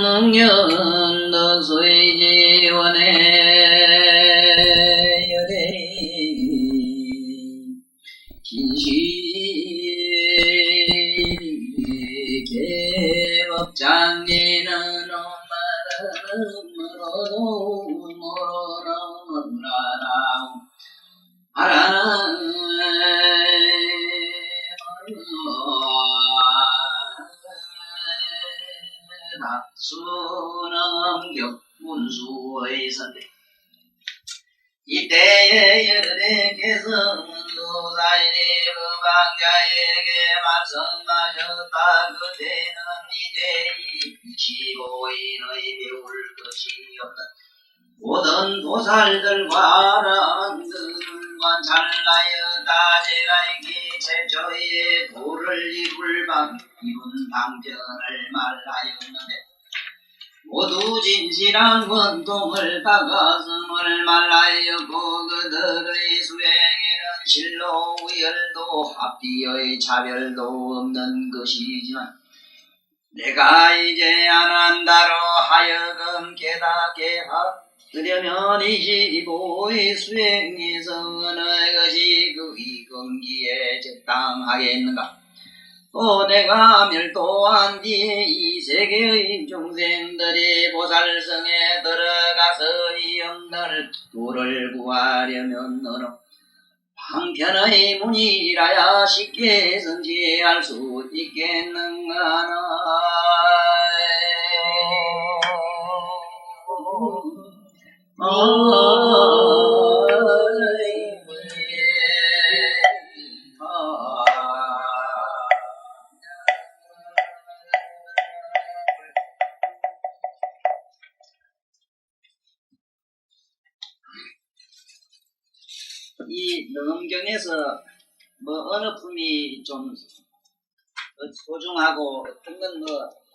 능년 너소이지원의 열애 긴실이 개업장리는 수능격 문수의 선대 이때에 열애 개성문도사이리 그방자에게 말씀하셨다. 그대는 이제 시고인의 배울 것이 없다. 모든 도살들과 아람들을 관찰하였다. 제가 이기 최초의 도를 이룰 방 이룬 방편을 말하였는데 모두 진실한 원통을 닦았음을 말하였고 그들의 수행에는 실로 우열도 합비의 차별도 없는 것이지만 내가 이제 안 한다로 하여금 깨닫게 하려면 25의 수행에서 어느 것이 그의 경기에 적당하겠는가. 또 내가 멸도한 뒤에 이 세계의 중생들이 보살성에 들어가서 이 영들 도를 구하려면 어느 방편의 문이라야 쉽게 성취할 수 있겠는가. 이 능엄경에서 어느 품이 좀 소중하고 어떤 건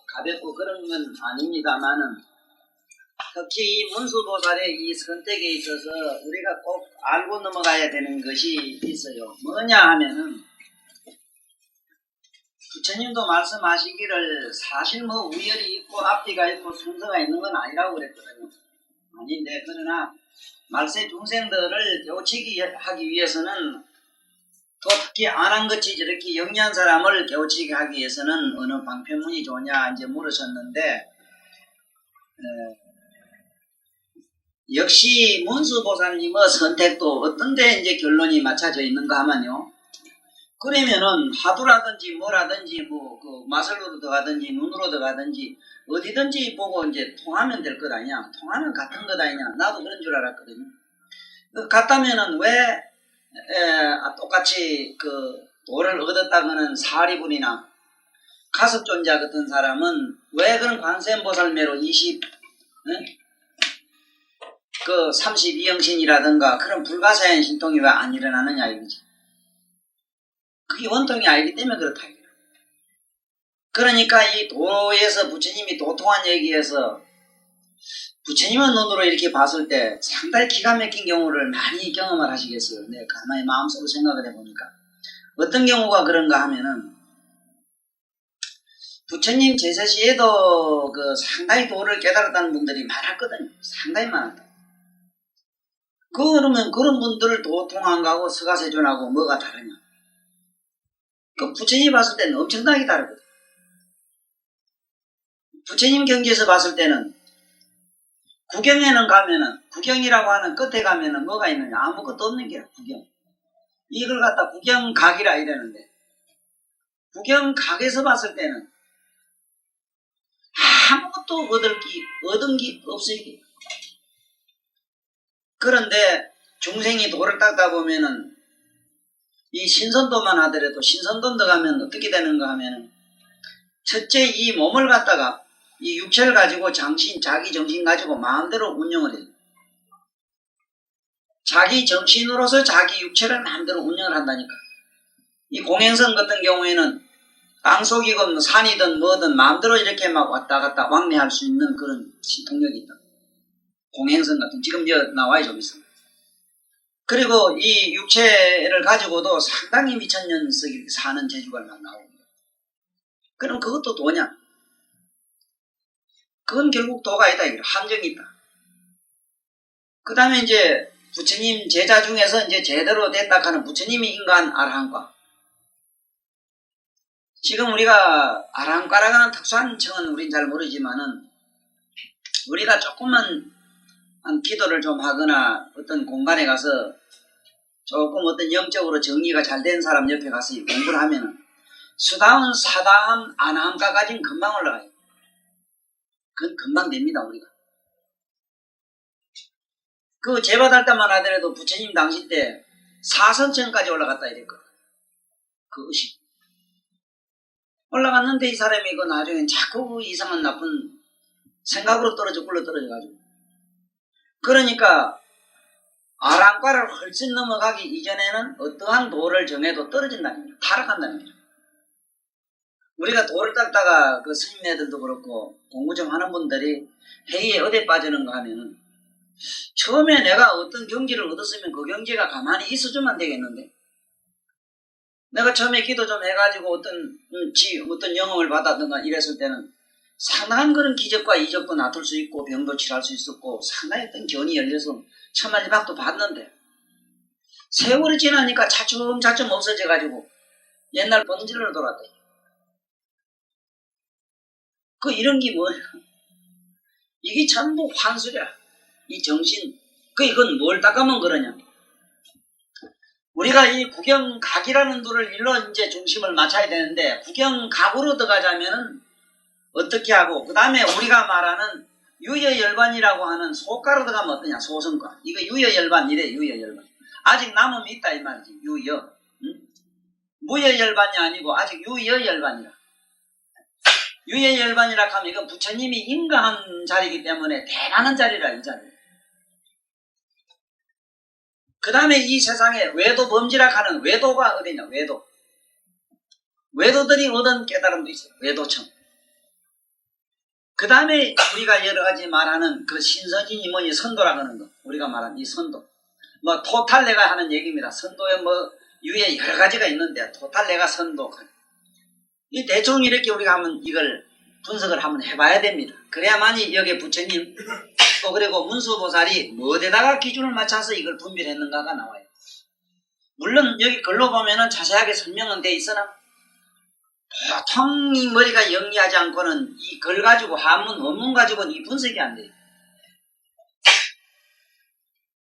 가볍고 그런 건 아닙니다만은 특히 이 문수보살의 이 선택에 있어서 우리가 꼭 알고 넘어가야 되는 것이 있어요. 뭐냐 하면은 부처님도 말씀하시기를 사실 우열이 있고 앞뒤가 있고 순서가 있는 건 아니라고 그랬거든요. 아닌데 그러나 말세 중생들을 깨우치기 하기 위해서는 또 특히 안 한 것이 저렇게 영리한 사람을 깨우치게 하기 위해서는 어느 방편문이 좋냐 이제 물으셨는데 역시 문수보살님의 선택도 어떤데 이제 결론이 맞춰져 있는가 하면요. 그러면은 화두라든지 뭐라든지 그 마술로 들어가든지 눈으로 들어가든지 어디든지 보고 이제 통하면 될 것 아니냐. 통하는 같은 것 아니냐. 나도 그런 줄 알았거든요. 같다면은 왜 똑같이 그 도를 얻었다고는 사리불이나 가섭존자 같은 사람은 왜 그런 관세음보살매로 32영신이라든가 그런 불가사의 신통이 왜 안 일어나느냐 이거지. 그게 원통이 아니기 때문에 그렇다. 그러니까 이 도에서 부처님이 도통한 얘기에서 부처님의 눈으로 이렇게 봤을 때 상당히 기가 막힌 경우를 많이 경험을 하시겠어요. 네, 가만히 마음속으로 생각을 해보니까 어떤 경우가 그런가 하면은 부처님 제세 시에도 그 상당히 도를 깨달았다는 분들이 많았거든요. 상당히 많았다. 그러면 그런 분들을 도통한 거하고 서가세존하고 뭐가 다르냐? 그 부처님이 봤을 때는 엄청나게 다르거든. 부처님 경지에서 봤을 때는 구경에는 가면은 구경이라고 하는 끝에 가면은 뭐가 있느냐? 아무것도 없는 게야. 구경. 이걸 갖다 구경각이라 이러는데 구경각에서 봤을 때는 아무것도 얻은 게 없어요. 그런데 중생이 도를 닦다 보면은 이 신선도만 하더라도 신선도 들어가면 어떻게 되는가 하면은 첫째 이 몸을 갖다가 이 육체를 가지고 자기 정신 가지고 마음대로 운영을 해요. 자기 정신으로서 자기 육체를 마음대로 운영을 한다니까. 이 공행성 같은 경우에는 땅속이건 산이든 뭐든 마음대로 이렇게 막 왔다 갔다 왕래할 수 있는 그런 통력이 있다. 공행성 같은 지금 나와요 좀 있어. 그리고 이 육체를 가지고도 상당히 미천년씩 사는 재주가 나오고. 그럼 그것도 도냐? 그건 결국 도가 있다. 함정이 있다. 그 다음에 이제 부처님 제자 중에서 이제 제대로 됐다 하는 부처님이 인간 아라한과. 지금 우리가 아라한과라고 하는 특수한 층은 우린 잘 모르지만은 우리가 조금만 기도를 좀 하거나 어떤 공간에 가서 조금 어떤 영적으로 정리가 잘 된 사람 옆에 가서 공부를 하면은 수다함, 사다함, 아나함까지는 금방 올라가요. 그건 금방 됩니다, 우리가. 그 제받을 때만 하더라도 부처님 당시 때 사선천까지 올라갔다 이랬거든. 그 의식. 올라갔는데 이 사람이 그 나중에 자꾸 이상한 나쁜 생각으로 굴러 떨어져가지고. 그러니까 아랑과를 훨씬 넘어가기 이전에는 어떠한 도를 정해도 떨어진다는 거예요. 타락한다는 거예요. 우리가 도를 닦다가 그 스님네들도 그렇고 공부 좀 하는 분들이 회의에 어디 빠지는가 하면은 처음에 내가 어떤 경지를 얻었으면 그 경지가 가만히 있어주면 되겠는데 내가 처음에 기도 좀 해가지고 어떤 영험을 받았던가 이랬을 때는 상당한 그런 기적과 이적도 나툴 수 있고 병도 치료할 수 있었고 상당히 어떤 견이 열려서 천만리박도 봤는데 세월이 지나니까 차츰차츰 없어져가지고 옛날 본질로 돌아왔다. 그 이런 게 뭐야? 이게 전부 환술이야. 이 정신. 이건 뭘 닦으면 그러냐? 우리가 이 구경각이라는 도를 일로 이제 중심을 맞춰야 되는데 구경각으로 들어가자면은 어떻게 하고 그 다음에 우리가 말하는 유여열반이라고 하는 소가로 들어가면 어떠냐? 소성가. 이거 유여열반이래. 유여열반. 아직 남음이 있다 이 말이지. 유여. 응? 무여열반이 아니고 아직 유여열반이라. 유여열반이라 하면 이건 부처님이 인가한 자리이기 때문에 대단한 자리라 이 자리. 그 다음에 이 세상에 외도 범지라 하는 외도가 어디냐? 외도. 외도들이 얻은 깨달음도 있어요. 외도청. 그 다음에 우리가 여러 가지 말하는 그 신서진이 뭐니 선도라고 하는 거. 우리가 말하는 이 선도. 뭐 토탈내가 하는 얘기입니다. 선도에 뭐 유에 여러 가지가 있는데 토탈내가 선도. 이 대충 이렇게 우리가 한번 이걸 분석을 한번 해봐야 됩니다. 그래야만이 여기 부처님 또 그리고 문수보살이 뭐에다가 기준을 맞춰서 이걸 분별했는가가 나와요. 물론 여기 글로 보면은 자세하게 설명은 돼 있으나 보통 이 머리가 영리하지 않고는 이 글 가지고 한문 원문 가지고는 이 분석이 안 돼요.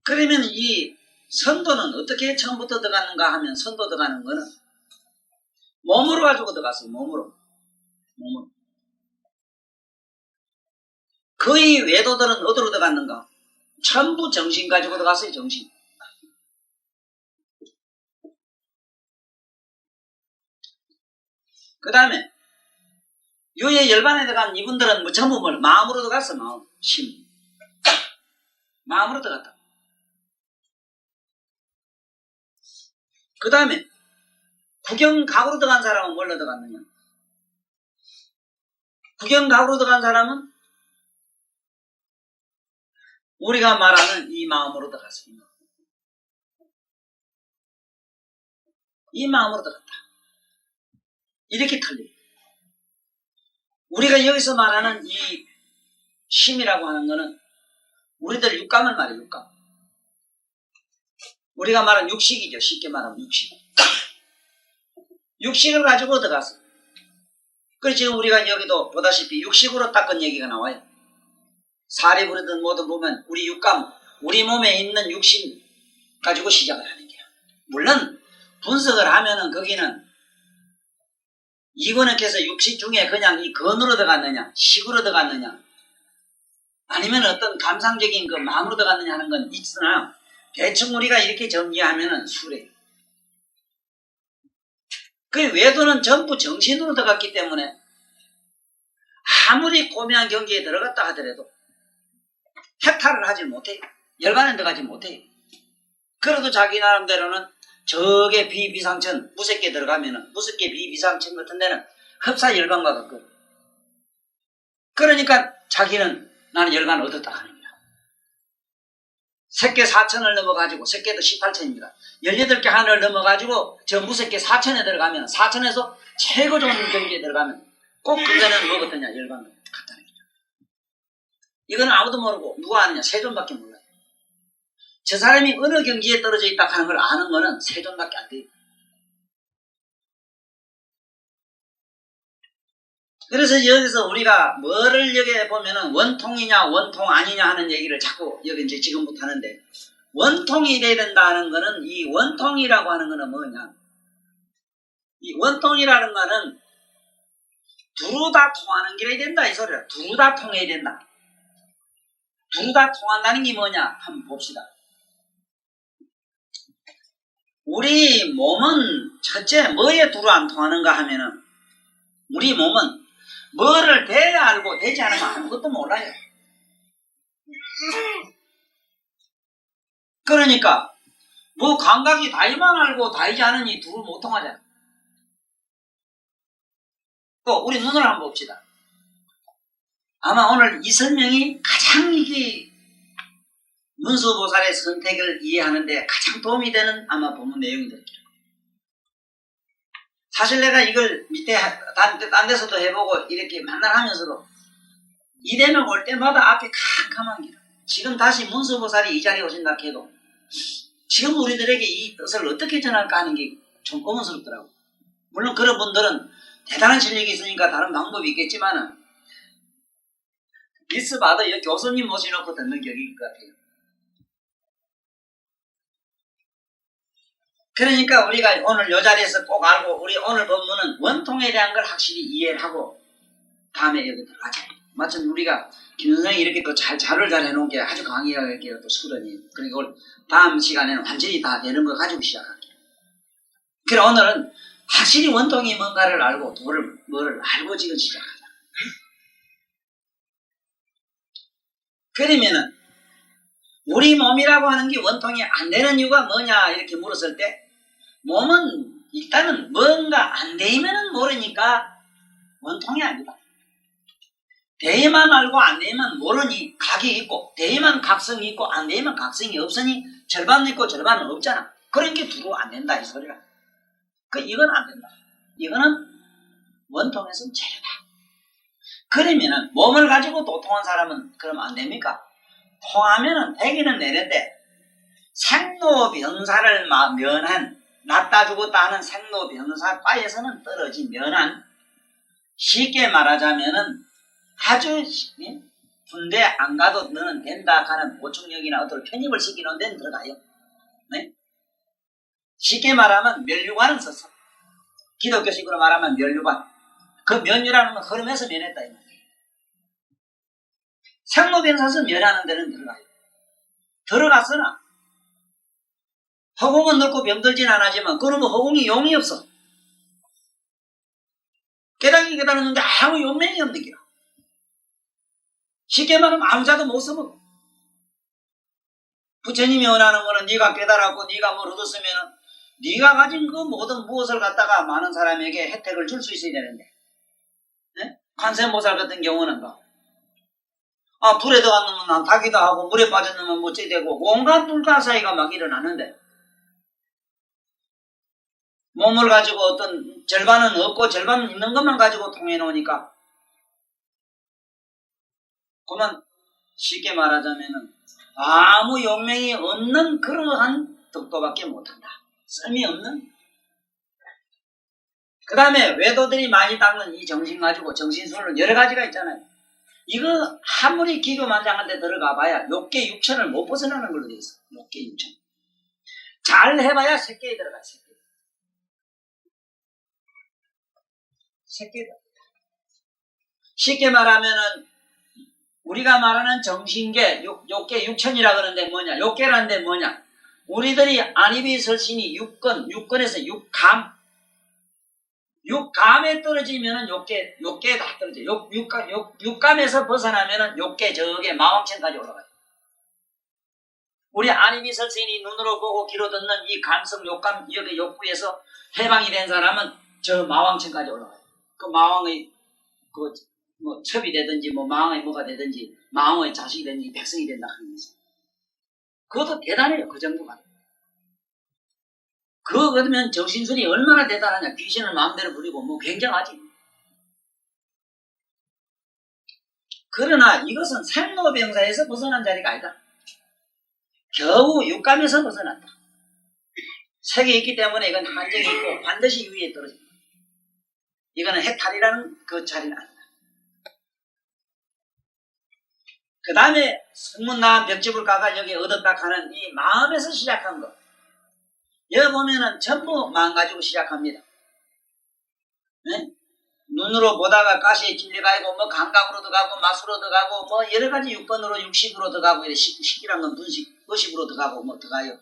그러면 이 선도는 어떻게 처음부터 들어갔는가 하면 선도 들어가는 거는 몸으로 가지고 들어갔어요. 몸으로. 거의 외도들은 어디로 들어갔는가? 전부 정신 가지고 들어갔어요. 정신. 그 다음에 유의 열반에 들어간 이분들은 뭐 전부 뭘 마음으로 들어갔어. 마음. 심. 마음으로 들어갔다. 그 다음에 구경각으로 들어간 사람은 뭘로 들어갔느냐? 구경각으로 들어간 사람은 우리가 말하는 이 마음으로 들어갔습니다. 이 마음으로 들어갔다. 이렇게 틀려요. 우리가 여기서 말하는 이 심이라고 하는 거는 우리들 육감을 말해요. 육감. 우리가 말하는 육식이죠. 쉽게 말하면 육식. 육식을 가지고 들어갔어요. 그래서 지금 우리가 여기도 보다시피 육식으로 닦은 얘기가 나와요. 사리 부르든 뭐든 보면 우리 육감, 우리 몸에 있는 육신 가지고 시작을 하는 거야. 물론 분석을 하면은 거기는 이거는께서 육식 중에 그냥 이 건으로 들어갔느냐, 식으로 들어갔느냐, 아니면 어떤 감상적인 그 마음으로 들어갔느냐 하는 건 있으나 대충 우리가 이렇게 정리하면은 수래. 그 외도는 전부 정신으로 들어갔기 때문에 아무리 고매한 경기에 들어갔다 하더라도 해탈을 하지 못해요. 열반에 들어가지 못해요. 그래도 자기 나름대로는 저게 비비상천 무색계 들어가면은 무색계 비비상천 같은 데는 흡사 열반과 같거든. 그러니까 자기는 나는 열반을 얻었다 하는 거야. 색계 4천을 넘어가지고 색계도 18천입니다. 18개 하늘을 넘어가지고 저 무색계 4천에 들어가면 4천에서 최고 좋은 경지에 들어가면 꼭 그거는 뭐거든요. 열반 같다는 거죠. 이거는 아무도 모르고 누가 아느냐? 세존밖에 몰라요. 저 사람이 어느 경지에 떨어져 있다 하는 걸 아는 거는 세존밖에 안 돼요. 그래서 여기서 우리가 뭐를 여기에 보면은 원통이냐 원통 아니냐 하는 얘기를 자꾸 여기 이제 지금부터 하는데, 원통이 돼야 된다는 거는, 이 원통이라고 하는 거는 뭐냐? 이 원통이라는 거는 두루 다 통하는 길이 된다 이 소리야. 두루 다 통해야 된다. 두루 다 통한다는 게 뭐냐? 한번 봅시다. 우리 몸은 첫째 뭐에 두루 안 통하는가 하면은, 우리 몸은 뭐를 돼야 알고 되지 않으면 아무것도 몰라요. 그러니까 뭐 감각이 다이만 알고 다이지 않으니 두루 못 통하잖아. 또 우리 눈을 한번 봅시다. 아마 오늘 이 설명이 가장 이게 문수보살의 선택을 이해하는데 가장 도움이 되는 아마 본문 내용이 될 거예요. 사실 내가 이걸 밑에 딴 데서도 해보고 이렇게 만날 하면서도 이 대목 올 때마다 앞에 캄캄한 길. 지금 다시 문수보살이 이 자리에 오신다 해도 지금 우리들에게 이 뜻을 어떻게 전할까 하는 게 좀 의문스럽더라고. 물론 그런 분들은 대단한 실력이 있으니까 다른 방법이 있겠지만은, 미스 받아 여기 교수님 모셔놓고 듣는 격일 것 같아요. 그러니까 우리가 오늘 이 자리에서 꼭 알고, 우리 오늘 본문은 원통에 대한 걸 확실히 이해를 하고 다음에 여기 들어가자. 마침 우리가 김 선생이 이렇게 또 자료를 잘 해놓은 게 아주 강의하게 또 수련이에요. 그리고 다음 시간에는 완전히 다 되는 거 가지고 시작할게요. 그래 오늘은 확실히 원통이 뭔가를 알고 뭐를 알고 지금 시작하자. 그러면은 우리 몸이라고 하는 게 원통이 안 되는 이유가 뭐냐 이렇게 물었을 때, 몸은 일단은 뭔가 안 되면은 모르니까 원통이 아니다. 되만 알고 안 되면 모르니 각이 있고, 되면 각성이 있고 안 되면 각성이 없으니 절반은 있고 절반은 없잖아. 그러니까 두루 안 된다 이 소리라. 이건 안 된다. 이거는 원통에서는 제로다. 그러면은 몸을 가지고 도통한 사람은 그럼 안 됩니까? 통하면은 되기는 되는데, 생로병사를 면한, 낫다 죽었다 하는 생로병사과에서는 떨어진 면한, 쉽게 말하자면은 아주 군대 안 가도 너는 된다 하는 보충력이나 어떤 편입을 시키는 데는 들어가요. 네? 쉽게 말하면 면류관은 썼어. 기독교식으로 말하면 면류관. 그 면류라는 건 흐름에서 면했다 이 말이에요. 생로병사에서 면하는 데는 들어가요. 들어갔으나 허공은 넓고 병들진 않았지만 그러면 허공이 용이 없어. 깨닫기 깨달았는데 아무 용맹이 없는 기라. 쉽게 말하면 아무 자도 못 써먹어. 부처님이 원하는 거는 네가 깨달았고 네가 뭘 얻었으면 네가 가진 그 모든 무엇을 갖다가 많은 사람에게 혜택을 줄 수 있어야 되는데, 네? 관세음보살 같은 경우는 불에 들어갔으면 난 타기도 하고 물에 빠졌으면 못지 되고 온갖 불가사의가 막 일어나는데, 몸을 가지고 어떤 절반은 없고 절반은 있는 것만 가지고 통해 놓으니까, 그만 쉽게 말하자면은 아무 용맹이 없는 그러한 덕도밖에 못한다. 씀이 없는. 그 다음에 외도들이 많이 닦는 이 정신 가지고, 정신술은 여러 가지가 있잖아요. 이거 아무리 기교만장한 데 들어가 봐야 욕계 육천을 못 벗어나는 걸로 돼 있어. 욕계 육천. 잘 해봐야 색계에 들어가. 색계에 들어가. 쉽게 말하면은 우리가 말하는 정신계, 욕계 육천이라 그러는데 뭐냐? 욕계라는 데 뭐냐? 우리들이 안입이 설신이 육건에서 육감에 떨어지면은 욕계에 다 떨어져요. 육감에서 벗어나면은 욕계 저게 마왕천까지 올라가요. 우리 안입이 설신이 눈으로 보고 귀로 듣는 이 감성 욕감, 여기 욕구에서 해방이 된 사람은 저 마왕천까지 올라가요. 그 마왕의 첩이 되든지 마왕의 뭐가 되든지 마왕의 자식이 되든지 백성이 된다 하는 거죠. 그것도 대단해요. 그 정도가. 그러면 정신술이 얼마나 대단하냐. 귀신을 마음대로 부리고 굉장하지. 그러나 이것은 생로병사에서 벗어난 자리가 아니다. 겨우 육감에서 벗어났다. 색이 있기 때문에 이건 한정이 있고 반드시 위에 떨어진다. 이거는 해탈이라는 그 자리는 아니다. 그 다음에 소문난 벽집을 까가 여기 얻었다 하는 이 마음에서 시작한 것. 여기 보면은 전부 마음 가지고 시작합니다. 네? 눈으로 보다가 가시에 찔려가고 뭐 감각으로도 가고 맛으로도 가고 뭐 여러 가지 6번으로 60으로도 가고 식이란 건 분식, 의식으로도 가고 뭐 들어가요.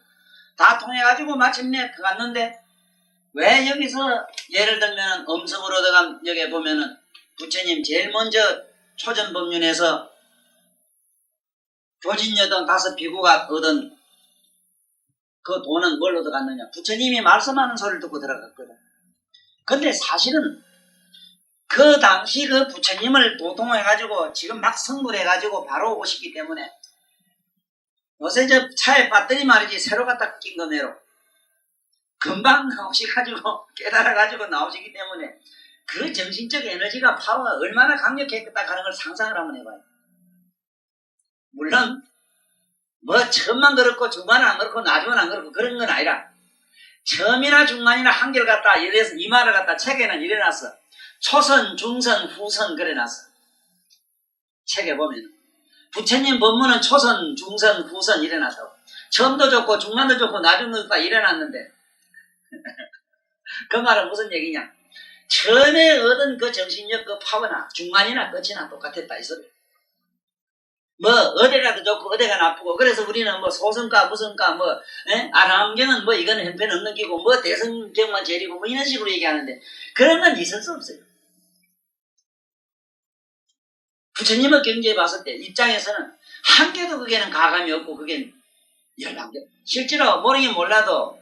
다 통해가지고 마침내 들어갔는데 왜 여기서 예를 들면 음성으로 들어간 여기 보면은 부처님 제일 먼저 초전법륜에서 교진여든 5 비구가 얻은 그 돈은 뭘로 들어갔느냐? 부처님이 말씀하는 소리를 듣고 들어갔거든. 근데 사실은 그 당시 그 부처님을 도통해가지고 지금 막 성불해가지고 바로 오시기 때문에 요새 저 차에 배터리 말이지 새로 갖다 낀 거매로 금방 나오셔가지고 깨달아가지고 나오시기 때문에 그 정신적 에너지가 파워가 얼마나 강력했겠다 하는 걸 상상을 한번 해봐요. 물론 뭐 처음만 그렇고 중간은 안 그렇고 나중은 안 그렇고 그런 건 아니라 처음이나 중간이나 한결같다 이래서 이 말을 갖다 책에는 이래놨어. 초선, 중선, 후선 그래놨어. 책에 보면 부처님 법문은 초선, 중선, 후선 이래놨다고. 처음도 좋고 중간도 좋고 나중도 좋다 이래놨는데 그 말은 무슨 얘기냐? 처음에 얻은 그 정신력 그 파워나 중간이나 끝이나 똑같았다 이 소리. 뭐 어디가 더 좋고 어디가 나쁘고 그래서 우리는 뭐 소성가 무성가 뭐 아람경은 뭐 이거는 형편없는 기고 뭐 대성경만 제리고 뭐 이런 식으로 얘기하는데 그런 건 있을 수 없어요. 부처님의 경지에 봤을 때 입장에서는 한 개도 그게는 가감이 없고 그게 열방개. 실제로 모르긴 몰라도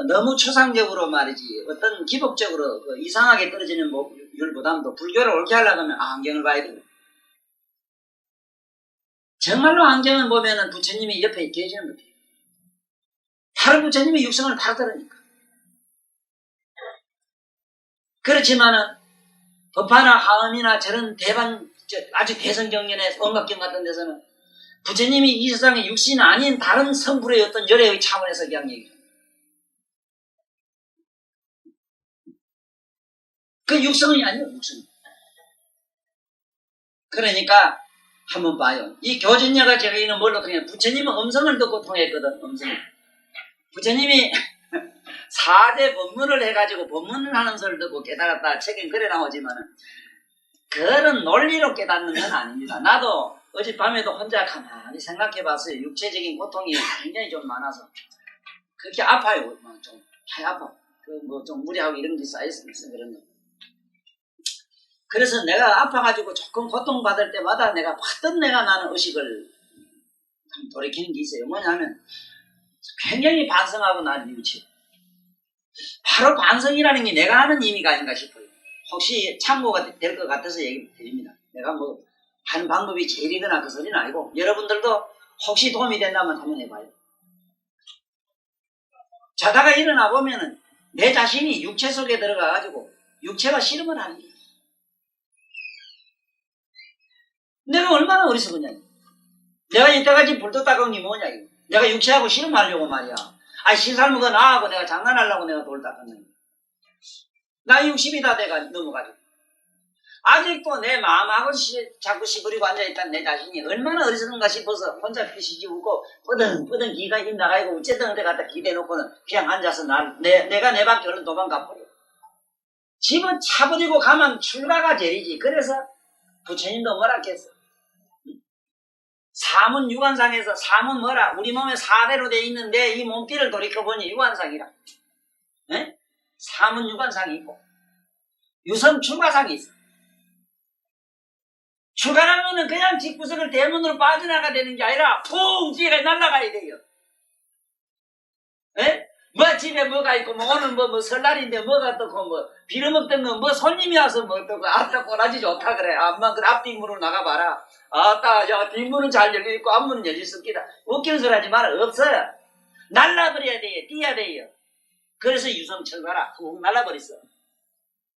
너무 초상적으로 말이지 어떤 기복적으로 그 이상하게 떨어지는 율보담도 불교를 옳게 하려고 하면 안경을 봐야 돼요. 정말로 안경을 보면은 부처님이 옆에 계시는 거예요. 바로 부처님이 육성을 다르니까. 그렇지만은 법화나 하음이나 저런 아주 대성경련의 언각경 같은 데서는 부처님이 이 세상의 육신이 아닌 다른 성불의 어떤 열애의 차원에서 그냥 얘기해요. 그 육성이 아니에요, 육성. 그러니까 한번 봐요. 이 교진녀가 저기는 뭘로 통해? 부처님은 음성을 듣고 통했거든, 음성을. 부처님이 4대 법문을 해가지고 법문을 하는 소리를 듣고 깨달았다. 책엔 그래 나오지만은 그런 논리로 깨닫는 건 아닙니다. 나도 어젯밤에도 혼자 가만히 생각해봤어요. 육체적인 고통이 굉장히 좀 많아서 그렇게 아파요. 좀 아파. 좀 무리하고 이런 게 쌓여있어요. 그런 거. 그래서 내가 아파가지고 조금 고통받을 때마다 내가 봤던 나는 의식을 돌이키는 게 있어요. 뭐냐면 굉장히 반성하고 난 이유지. 바로 반성이라는 게 내가 하는 의미가 아닌가 싶어요. 혹시 참고가 될 것 같아서 얘기 드립니다. 내가 뭐 하는 방법이 제일이거나 그 소리는 아니고 여러분들도 혹시 도움이 된다면 한번 해봐요. 자다가 일어나 보면은 내 자신이 육체 속에 들어가가지고 육체가 싫으면 하는 거예요. 내가 얼마나 어리석으냐. 내가 이때까지 불도 닦은 게 뭐냐. 이거. 내가 육체하고 씨름하려고 말이야. 신살은 거 나하고 내가 장난하려고 내가 돌 닦았네. 나 60이 다 돼가 넘어가지고. 아직도 내 마음하고 자꾸 시부리고 앉아있던 내 자신이 얼마나 어리석은가 싶어서 혼자 피시지 웃고 뻗은 기가 힘 나가고 어쨌든 데 갖다 기대놓고는 그냥 앉아서 내가 내 밖에 얼른 도망가버려. 집은 차버리고 가면 출가가 제일이지. 그래서 부처님도 뭐라 했어. 사문 유관상에서 사문 뭐라 우리 몸에 4대로 돼 있는데 이 몸띠를 돌이켜보니 유관상이라. 네? 사문 유관상이 있고 유성 출가상이 있어. 출가라는 거는 그냥 집구석을 대문으로 빠져나가 되는 게 아니라 푹 뒤에 날아가야 돼요. 네? 뭐 집에 뭐가 있고 뭐 오늘 뭐 설날인데 뭐가 어떻고 뭐 빌어먹던 거 뭐 손님이 와서 뭐 어떻고 아따 꼬라지 좋다 그래. 암만 그 앞뒷문으로 나가봐라. 아따 야 뒷문은 잘 열려있고 앞문은 열릴 수 없기다. 웃기는 소리 하지 마라. 없어요. 날라버려야 돼요. 뛰어야 돼요. 그래서 유성 철가라. 훅 날라버렸어.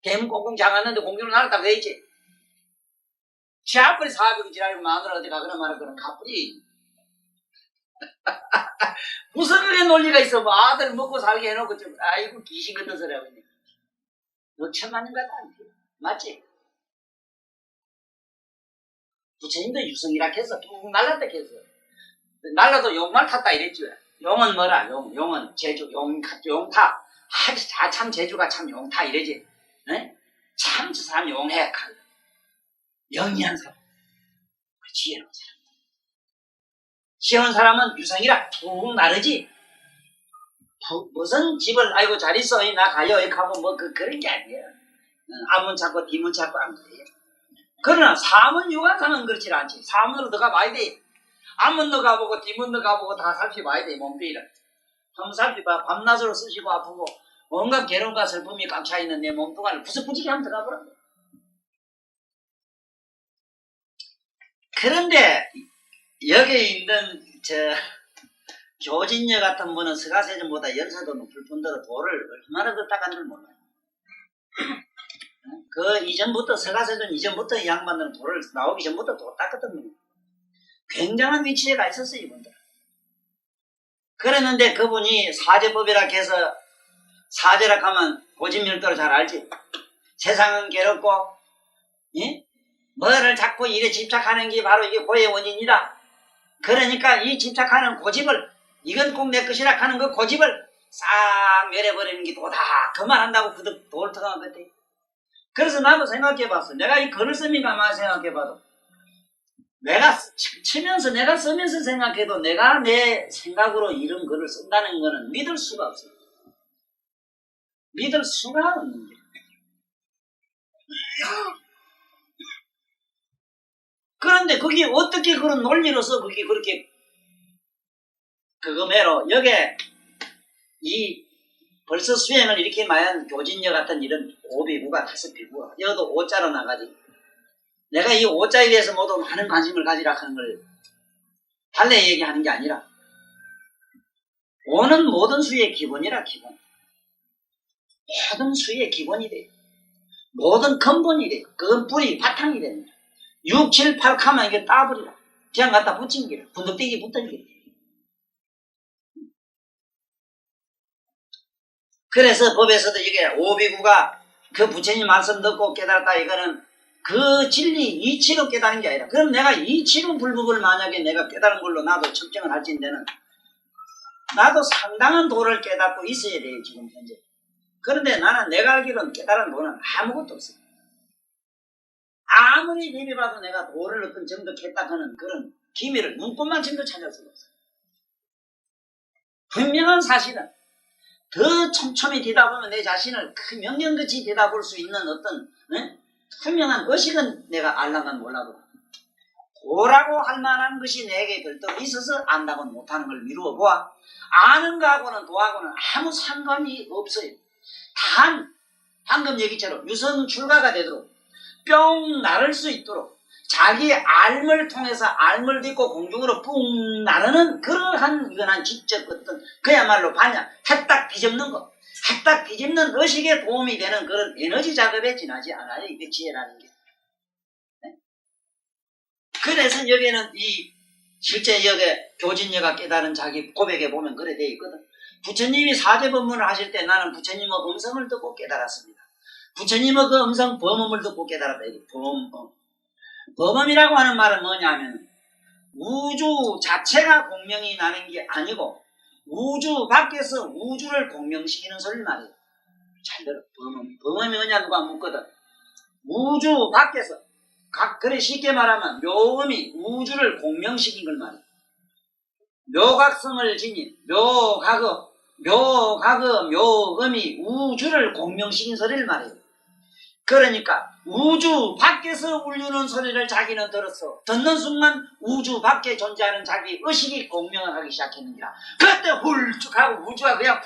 대문 공공 장았는데 공중으로 날았다고 해야지. 시아버리 사업이 지랄고 마누라 어디 가거나 말아 그런 가쁘지. 무슨 그게 논리가 있어. 뭐 아들 먹고 살게 해놓고 좀 아이고 귀신 같은 소리 하고 있네. 너 천만인 거다. 맞지? 부처님도 유성이라 했어. 뚝 날랐다 했어. 날라도 용말 탔다 이랬지. 용은 뭐라? 용은 제주, 용타. 참 제주가 참 용타 이래지. 네? 참 저 사람 용해. 영리한 사람. 지혜로운 사람. 지혜로운 사람은 유성이라 툭 나르지. 무슨 집을 아이고 잘 있어 나 가요 하고 뭐 그런 게 아니에요. 앞문 찾고 뒷문 찾고 안 그래요. 그러나 사문 유관사는 그렇지 않지. 사문으로 들어가 봐야 돼. 앞문도 가보고 뒷문도 가보고 다 살펴봐야 돼. 몸뚱이를 한번 살펴봐. 밤낮으로 쓰시고 아프고 온갖 괴로움과 슬픔이 꽉 차있는 내 몸뚱아리를 부스부지게 한번 들어가 보라. 그런데 여기 있는 교진녀 같은 분은 서가세존보다 연세도 높을 뿐더러 돌을 얼마나 더 닦은 줄 몰라요. 그 이전부터 서가세존 이전부터 이 양반들은 돌을 나오기 전부터 돌 닦았던 분이에요. 굉장한 위치에 가 있었어요 이분들. 그랬는데 그분이 사제법이라 해서 사제라 하면 고집멸도를 잘 알지. 세상은 괴롭고 뭐를 자꾸 일에 집착하는 게 바로 이게 고의 원인이다. 그러니까 이 집착하는 고집을 이건 꼭 내 것이라 하는 그 고집을 싹 멸해버리는 게 도다. 그만한다고 그득 돌 터간 것 같아. 그래서 나도 생각해봤어. 내가 이 글을 쓰면 가만히 생각해봐도 내가 치면서 내가 쓰면서 생각해도 내가 내 생각으로 이런 글을 쓴다는 거는 믿을 수가 없어. 믿을 수가 없는 게. 그런데 그게 어떻게 그런 논리로서 그게 그렇게 그거매로 여기에 이 벌써 수행을 이렇게 마연 교진녀 같은 이런 오비구가 다섯 비구가 여기도 오자로 나가지. 내가 이 오자에 대해서 모두 많은 관심을 가지라 하는 걸 달래 얘기하는 게 아니라 오는 모든 수의 기본이라 기본. 모든 수의 기본이 돼. 모든 근본이 돼. 그건 뿌리 바탕이 됩니다. 6, 7, 8 하면 이게 따버리라. 그냥 갖다 붙인 게라. 분덕대기 붙은 게. 그래서 법에서도 이게 오비구가 그 부처님 말씀 듣고 깨달았다 이거는 그 진리 이치로 깨달은 게 아니라 그럼 내가 이치로 불법을 만약에 내가 깨달은 걸로 나도 측정을 할진대는 나도 상당한 도를 깨닫고 있어야 돼요 지금 현재. 그런데 나는 내가 알기로는 깨달은 도는 아무것도 없어요. 아무리 대비봐도 내가 도를 어떤 정득했다 하는 그런 기미를 눈꽃만 정도 찾을 수가 없어요. 분명한 사실은 더 촘촘히 대답하면 내 자신을 그 명령같이 대답할 수 있는 어떤 분명한 의식은 내가 알랑은 몰라도 도라고 할 만한 것이 내게 별도로 있어서 안다고는 못하는 걸 미루어 보아 아는 거하고는 도하고는 아무 상관이 없어요. 단 방금 얘기처럼 유선 출가가 되도록 뿅 나를 수 있도록 자기 알을 통해서 알을 딛고 공중으로 뿡 나르는 그러한 이건한 지적 어떤 그야말로 반야 해딱 뒤집는 거 해딱 뒤집는 의식에 도움이 되는 그런 에너지 작업에 지나지 않아요. 이게 지혜라는 게. 네? 그래서 여기는 이 실제 여기에 교진녀가 깨달은 자기 고백에 보면 그래 되어 있거든. 부처님이 사제법문을 하실 때 나는 부처님의 음성을 듣고 깨달았습니다. 부처님의 그 음성 범음을 듣고 깨달았다. 범음이라고 하는 말은 뭐냐면 우주 자체가 공명이 나는 게 아니고 우주 밖에서 우주를 공명시키는 소리를 말해요. 잘 들어. 범음이 뭐냐 누가 묻거든. 우주 밖에서 그래 쉽게 말하면 묘음이 우주를 공명시킨 걸 말해요. 묘각성을 지닌 묘음이 우주를 공명시킨 소리를 말해요. 그러니까 우주 밖에서 울리는 소리를 자기는 들었어. 듣는 순간 우주 밖에 존재하는 자기 의식이 공명을 하기 시작했느니라. 그때 훌쭉하고 우주가 그냥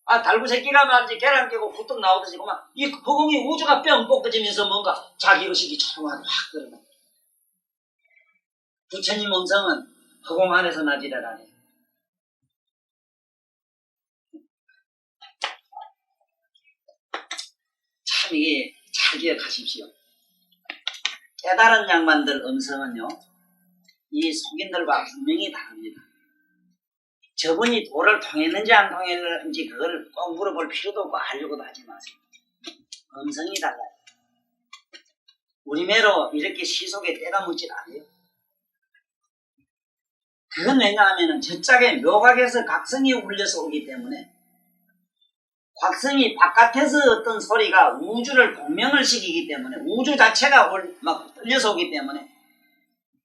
달구 새끼가 말이지 계란 깨고 후뚝 나오듯이 그만 이 허공이 우주가 뿅 뻗어지면서 뭔가 자기 의식이 조금만 확 들어가. 부처님 음성은 허공 안에서 나지라라네. 참 이게 잘 기억하십시오. 깨달은 양반들 음성은요, 이 속인들과 분명히 다릅니다. 저분이 도를 통했는지 안 통했는지 그걸 꼭 물어볼 필요도 없고 알려고도 하지 마세요. 음성이 달라요. 우리 매로 이렇게 시속에 때가 묻질 않아요. 그건 왜냐하면 저짝에 묘각에서 각성이 울려서 오기 때문에, 각성이 바깥에서 어떤 소리가 우주를 공명을 시키기 때문에, 우주 자체가 막 떨려서 오기 때문에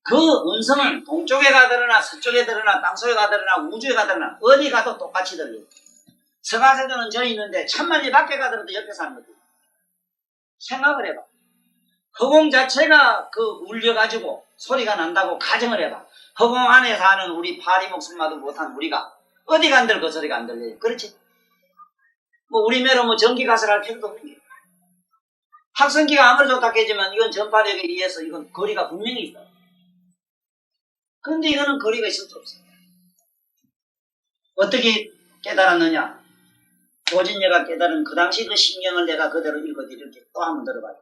그 음성은 동쪽에 가더라나 서쪽에 들으나 땅속에 가더라나 우주에 가더라나 어디 가도 똑같이 들려요. 서가세도는 저 있는데 천만리 밖에 가더라도 옆에 사는 거죠. 생각을 해봐. 허공 자체가 그 울려가지고 소리가 난다고 가정을 해봐. 허공 안에 사는 우리 파리 목숨마도 못한 우리가 어디 간들 그 소리가 안 들려요. 그렇지? 뭐 우리 매로 뭐 전기 가설을 할 필요도 없는 게, 확성기가 아무리 좋다 깨지만 이건 전파력에 의해서 이건 거리가 분명히 있다. 그런데 이거는 거리가 있을 수 없습니다. 어떻게 깨달았느냐? 조진녀가 깨달은 그 당시 그 신경을 내가 그대로 읽어드릴게. 또 한번 들어봐요.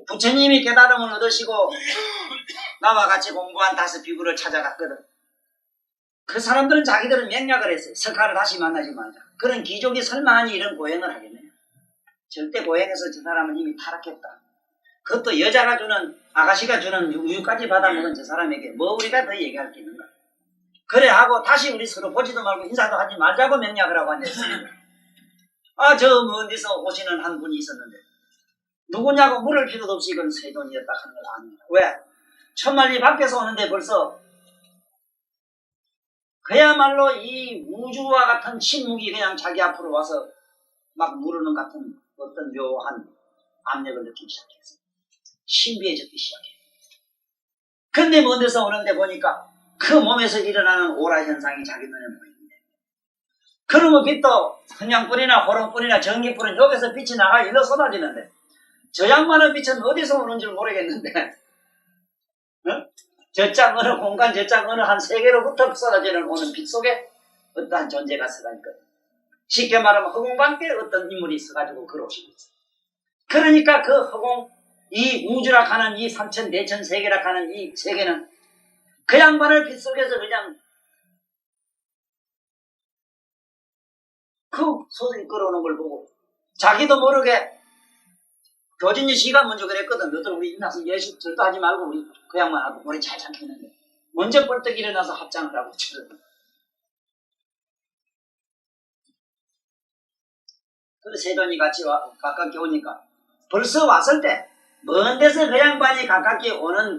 부처님이 깨달음을 얻으시고 나와 같이 공부한 5 비구를 찾아갔거든. 그 사람들은 자기들은 맹약을 했어요. 석가를 다시 만나지 말자. 그런 귀족이 설마하니 이런 고행을 하겠느냐? 절대 고행해서 저 사람은 이미 타락했다. 그것도 여자가 주는, 아가씨가 주는 우유까지 받아먹은 저 사람에게 뭐 우리가 더 얘기할 게 있는가? 그래 하고 다시 우리 서로 보지도 말고 인사도 하지 말자고 명약을 하고 앉았습니다. 저 먼 데서 오시는 한 분이 있었는데 누구냐고 물을 필요도 없이 이건 세돈이었다 하는 걸 압니다. 왜? 천만리 밖에서 오는데 벌써 그야말로 이 우주와 같은 침묵이 그냥 자기 앞으로 와서 막 무르는 같은 어떤 묘한 압력을 느끼기 시작했어요. 신비해졌기 시작해요. 근데 먼 데서 오는데 보니까 그 몸에서 일어나는 오라 현상이 자기 눈에 보이는데, 그러면 빛도 선양불이나 호롱불이나 전기불은 여기서 빛이 나가 일로 쏟아지는데 저 양반의 빛은 어디서 오는 줄 모르겠는데, 저짝 어느 공간, 저짝 어느 한 세계로부터 쏟아지는 오는 빛 속에 어떠한 존재가 서가 있거든. 쉽게 말하면 허공밖에 어떤 인물이 있어가지고 걸어오시고 있어요. 그러니까 그 허공, 이 우주라 하는 이 삼천 대천 세계라 하는 이 세계는 그 양반을 빛 속에서 그냥 그 소승이 끌어오는 걸 보고 자기도 모르게, 교진이 씨가 먼저 그랬거든. 너들 우리 일어나서 예수 절도 하지 말고 우리 그 양반하고 머리 잘 잡혔는데 먼저 벌떡 일어나서 합장을 하고 치거든. 그래서 세돈이 같이 가깝게 오니까 벌써 왔을 때 먼 데서 그 양반이 가깝게 오는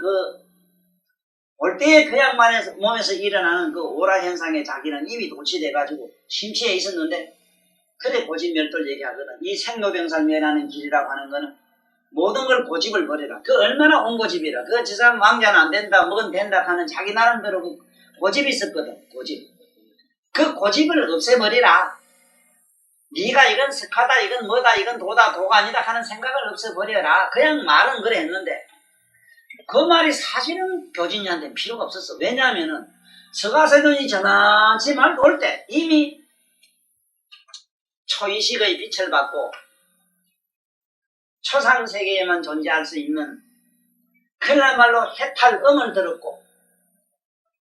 올 때에 그 양반의 몸에서 일어나는 그 오라 현상에 자기는 이미 도취돼가지고 심취해 있었는데, 그래 고집멸도를 얘기하거든. 이 생로병사를 면하는 길이라고 하는 거는 모든 걸 고집을 버려라. 그 얼마나 온고집이라. 저 사람 왕자는 안 된다, 뭐건 된다 하는 자기 나름대로 그 고집이 있었거든. 고집. 그 고집을 없애버리라. 네가 이건 석하다, 이건 뭐다, 이건 도다, 도가 아니다 하는 생각을 없애버려라. 그냥 말은 그래 했는데 그 말이 사실은 교진이한테는 필요가 없었어. 왜냐하면은 서가세돈이 저만치 말 올 때 이미 초이식의 빛을 받고 초상세계에만 존재할 수 있는 그야말로 해탈음을 들었고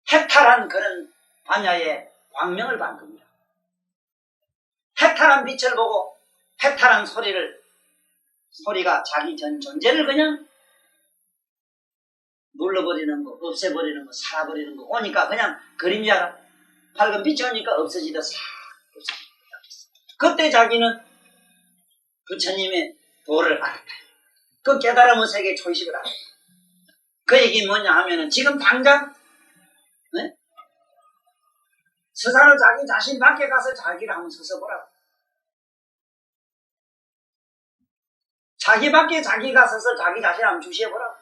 해탈한 그런 반야의 광명을 받은 겁니다. 해탈한 빛을 보고 해탈한 소리가 자기 전 존재를 그냥 눌러버리는 거, 없애버리는 거, 살아버리는 거 오니까 그냥 그림자가 밝은 빛이 오니까 없어지다 싹 없어지다. 그때 자기는 부처님의 도를 알았다. 그 깨달음의 세계 초이식을 알았다. 그 얘기 뭐냐 하면은 지금 당장 서산을 자기 자신 밖에 가서 자기를 한번 서서 보라고. 자기 밖에 자기가 서서 자기 자신을 한번 주시해보라고.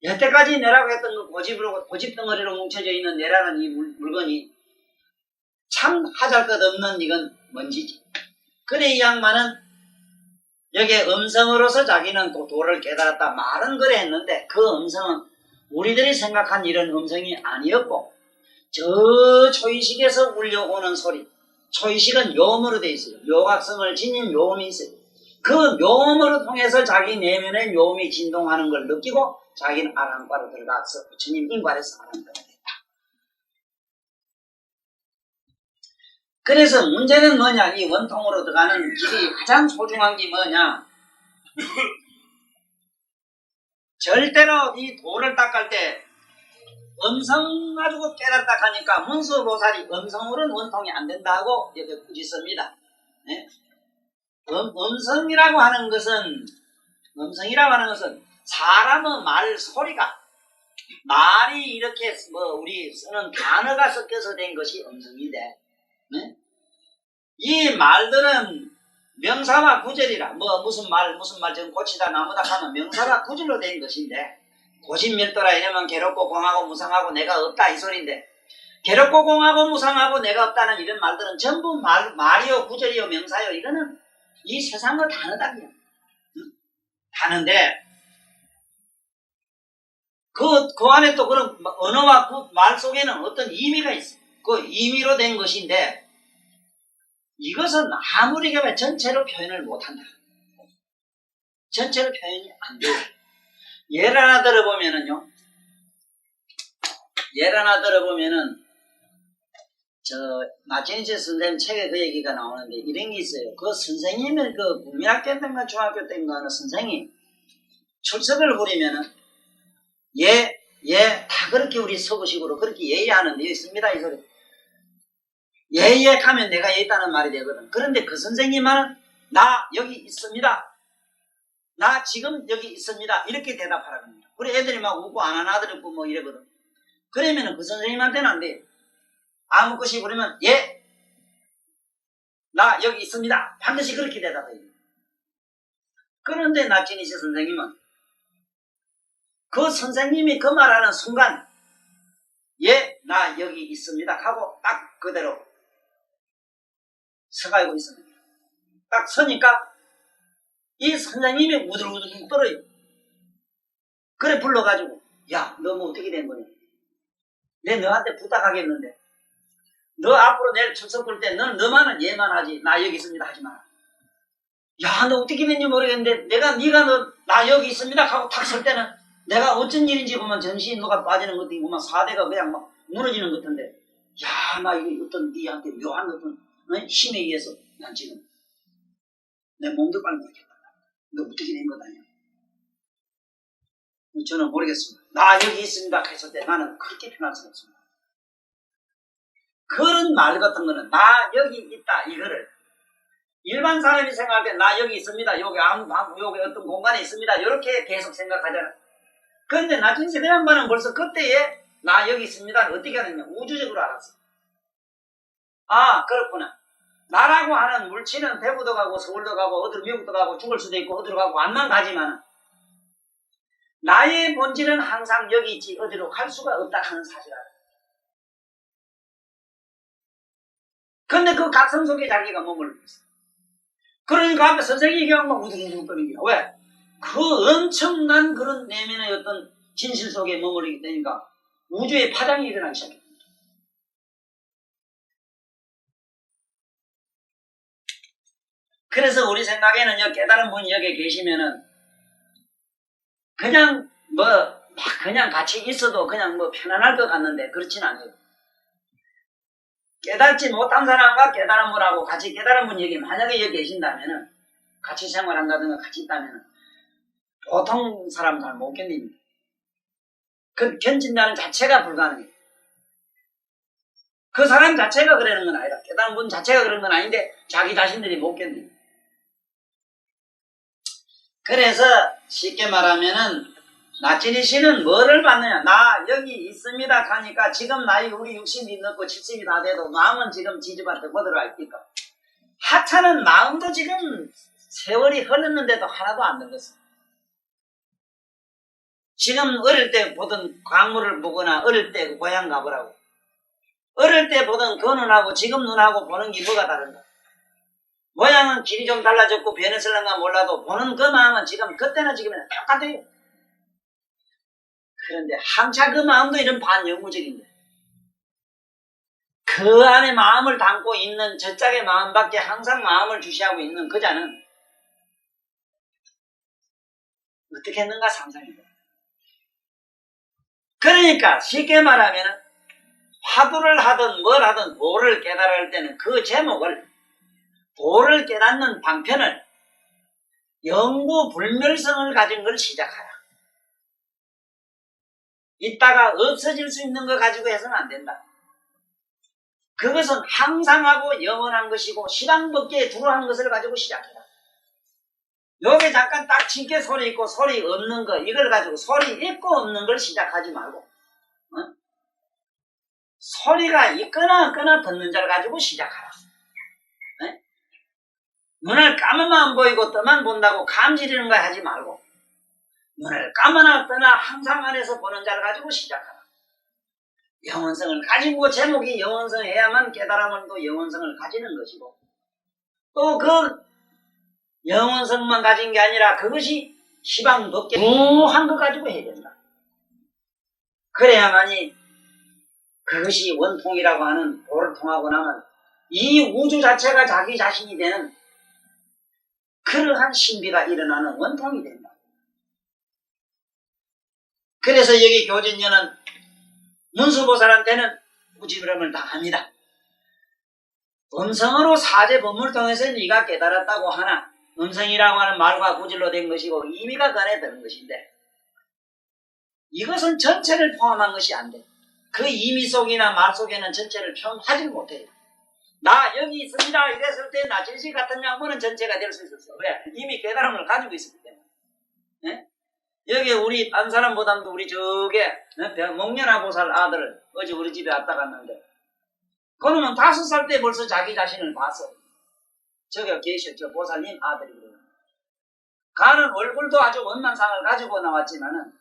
여태까지 내라고 했던 그 고집 덩어리로 뭉쳐져 있는 내라는 이 물건이 참 하잘것없는 이건 먼지지. 그래 이 양반은 여기에 음성으로서 자기는 도를 깨달았다 말은 그래 했는데 그 음성은 우리들이 생각한 이런 음성이 아니었고 저 초이식에서 울려오는 소리, 초이식은 요음으로 되어 있어요. 요각성을 지닌 요음이 있어요. 그 묘음으로 통해서 자기 내면의 묘음이 진동하는 걸 느끼고 자기는 아랑과로 들어가서 부처님 인과에서 아랑과가 됐다. 그래서 문제는 뭐냐? 이 원통으로 들어가는 길이 가장 소중한 게 뭐냐? 절대로 이 돌을 닦을 때 음성 가지고 깨닫다 하니까 문수보살이 음성으로는 원통이 안 된다고 여기 굳이 씁니다. 네? 음성이라고 하는 것은 사람의 말 소리가 말이 이렇게 우리 쓰는 단어가 섞여서 된 것이 음성인데, 네? 이 말들은 명사와 구절이라 무슨 말 지금 고치다 나무다 하면 명사와 구절로 된 것인데, 고심멸도라 이러면 괴롭고 공하고 무상하고 내가 없다 이 소리인데, 괴롭고 공하고 무상하고 내가 없다는 이런 말들은 전부 말이요 구절이요 명사요, 이거는 이 세상의 단어다 그냥. 단어인데 그 안에 또 그런 언어와 말 속에는 어떤 의미가 있어. 그 의미로 된 것인데, 이것은 아무리 개발 전체로 표현을 못한다. 전체로 표현이 안 돼요. 예를 하나 들어보면은 마진시 선생님 책에 그 얘기가 나오는데 이런 게 있어요. 그 선생님의 그 국민학교 때인가 중학교 때인가 하는 선생이 출석을 부리면은 다 그렇게 우리 서구식으로 그렇게 예의하는 데 있습니다 이 소리. 예의에 가면 내가 예의다는 말이 되거든. 그런데 그 선생님은 나 여기 있습니다. 나 지금 여기 있습니다. 이렇게 대답하라 합니다. 우리 애들이 막 웃고 안 하는 아들 있고 뭐 이러거든. 그러면은 그 선생님한테는 안 돼요. 아무 것이 부르면 나 여기 있습니다. 반드시 그렇게 대답해요. 그런데 나진이시 선생님은 그 선생님이 그 말하는 순간 나 여기 있습니다 하고 딱 그대로 서가지고 있습니다. 딱 서니까 이 선생님이 우들우들 떨어요. 그래 불러가지고 야, 너 뭐 어떻게 된 거냐? 내 너한테 부탁하겠는데 너 앞으로 내일 출석 볼 때 너는 너만은 얘만 하지 나 여기 있습니다 하지 마라. 야, 너 어떻게 됐는지 모르겠는데 네가 나 여기 있습니다 하고 탁 설 때는 내가 어쩐 일인지 보면 정신이 누가 빠지는 것도 있고 막 사대가 그냥 막 무너지는 것 같은데, 야, 나 이거 어떤 니한테 묘한 어떤 힘에 의해서 난 지금 내 몸도 빨리 모르겠다. 너 어떻게 된 거다냐? 저는 모르겠습니다. 나 여기 있습니다 했을 때 나는 그렇게 편할 수가 없습니다. 그런 말 같은 거는 나 여기 있다 이거를 일반 사람이 생각할 때 나 여기 있습니다. 여기 여기 어떤 공간에 있습니다. 이렇게 계속 생각하잖아. 그런데 나중에 그 양반은 벌써 그때에 나 여기 있습니다 어떻게 하느냐 우주적으로 알았어. 아, 그렇구나. 나라고 하는 물체는 대구도 가고 서울도 가고 어디로 미국도 가고 죽을 수도 있고 어디로 가고 안만 가지만 나의 본질은 항상 여기 있지 어디로 갈 수가 없다 하는 사실을 알아. 근데 그 각성 속에 자기가 머물고 있어. 그러니까 앞에 선생님이 그냥 막 우두두두 거리는 거야. 왜? 그 엄청난 그런 내면의 어떤 진실 속에 머무르기 때니까 우주의 파장이 일어나기 시작해. 그래서 우리 생각에는 깨달은 분이 여기 계시면은 그냥 그냥 같이 있어도 그냥 편안할 것 같는데 그렇진 않아요. 깨닫지 못한 사람과 깨달은 분하고 같이 깨달은 분이 여기 만약에 여기 계신다면은 같이 생활한다든가 같이 있다면은 보통 사람 잘 못 견딥니다. 그 견진다는 자체가 불가능해요. 그 사람 자체가 그러는 건 아니라 깨달은 분 자체가 그런 건 아닌데 자기 자신들이 못 견딥니다. 그래서 쉽게 말하면은 나진이 씨는 뭐를 받느냐? 나 여기 있습니다 하니까 지금 나이 우리 60이 넘고 70이 다 돼도 마음은 지금 지지밭에 거들어 있니까 하찮은 마음도 지금 세월이 흘렀는데도 하나도 안 늙었어. 지금 어릴 때 보던 광물을 보거나 어릴 때 고향 가보라고. 어릴 때 보던 그 눈하고 지금 눈하고 보는 게 뭐가 다른가? 모양은 길이 좀 달라졌고 변했을런가 몰라도 보는 그 마음은 지금 그때는 지금은 똑같아요. 그런데 한차 그 마음도 이런 반영구적인데 그 안에 마음을 담고 있는 저짝의 마음밖에 항상 마음을 주시하고 있는 그 자는 어떻게 했는가 상상해봐. 그러니까 쉽게 말하면 화두를 하든 뭘 하든 도를 깨달을 할 때는 그 제목을 도를 깨닫는 방편을 영구불멸성을 가진 걸 시작하라. 이따가 없어질 수 있는 거 가지고 해서는 안 된다. 그것은 항상하고 영원한 것이고 시방법계에 두루한 것을 가지고 시작해라. 여기 잠깐 딱 징계 소리 있고 소리 없는 거 이걸 가지고 소리 있고 없는 걸 시작하지 말고 소리가 있거나 없거나 듣는 자를 가지고 시작하라. 눈을 감으면 안 보이고 떠만 본다고 감지르는 거 하지 말고 눈을 감거나 떠나 항상 안에서 보는 자를 가지고 시작하라. 영원성을 가지고 제목이 영원성해야만 깨달음은 또 영원성을 가지는 것이고 또 그 영원성만 가진 게 아니라 그것이 시방법계 무한 거 가지고 해야 된다. 그래야만이 그것이 원통이라고 하는 도를 통하고 나면 이 우주 자체가 자기 자신이 되는 그러한 신비가 일어나는 원통이 된다. 그래서 여기 교진녀는 문수보살한테는 무지부름을 다 합니다. 음성으로 사제 법문을 통해서 네가 깨달았다고 하나 음성이라고 하는 말과 구질로 된 것이고 의미가 그 안에 드는 것인데 이것은 전체를 포함한 것이 안 돼. 그 의미 속이나 말 속에는 전체를 표현하지 못해요. 나 여기 있습니다 이랬을 때 나 질식 같은 양반은 전체가 될 수 있었어. 왜? 이미 깨달음을 가지고 있었기 때문에. 네? 여기 우리 딴 사람보다도 우리 저게 목련화 보살 아들을 어제 우리 집에 왔다 갔는데 그러면 5살 때 벌써 자기 자신을 봤어. 저기 계셨죠. 보살님 아들이거든요. 가는 얼굴도 아주 원만상을 가지고 나왔지만은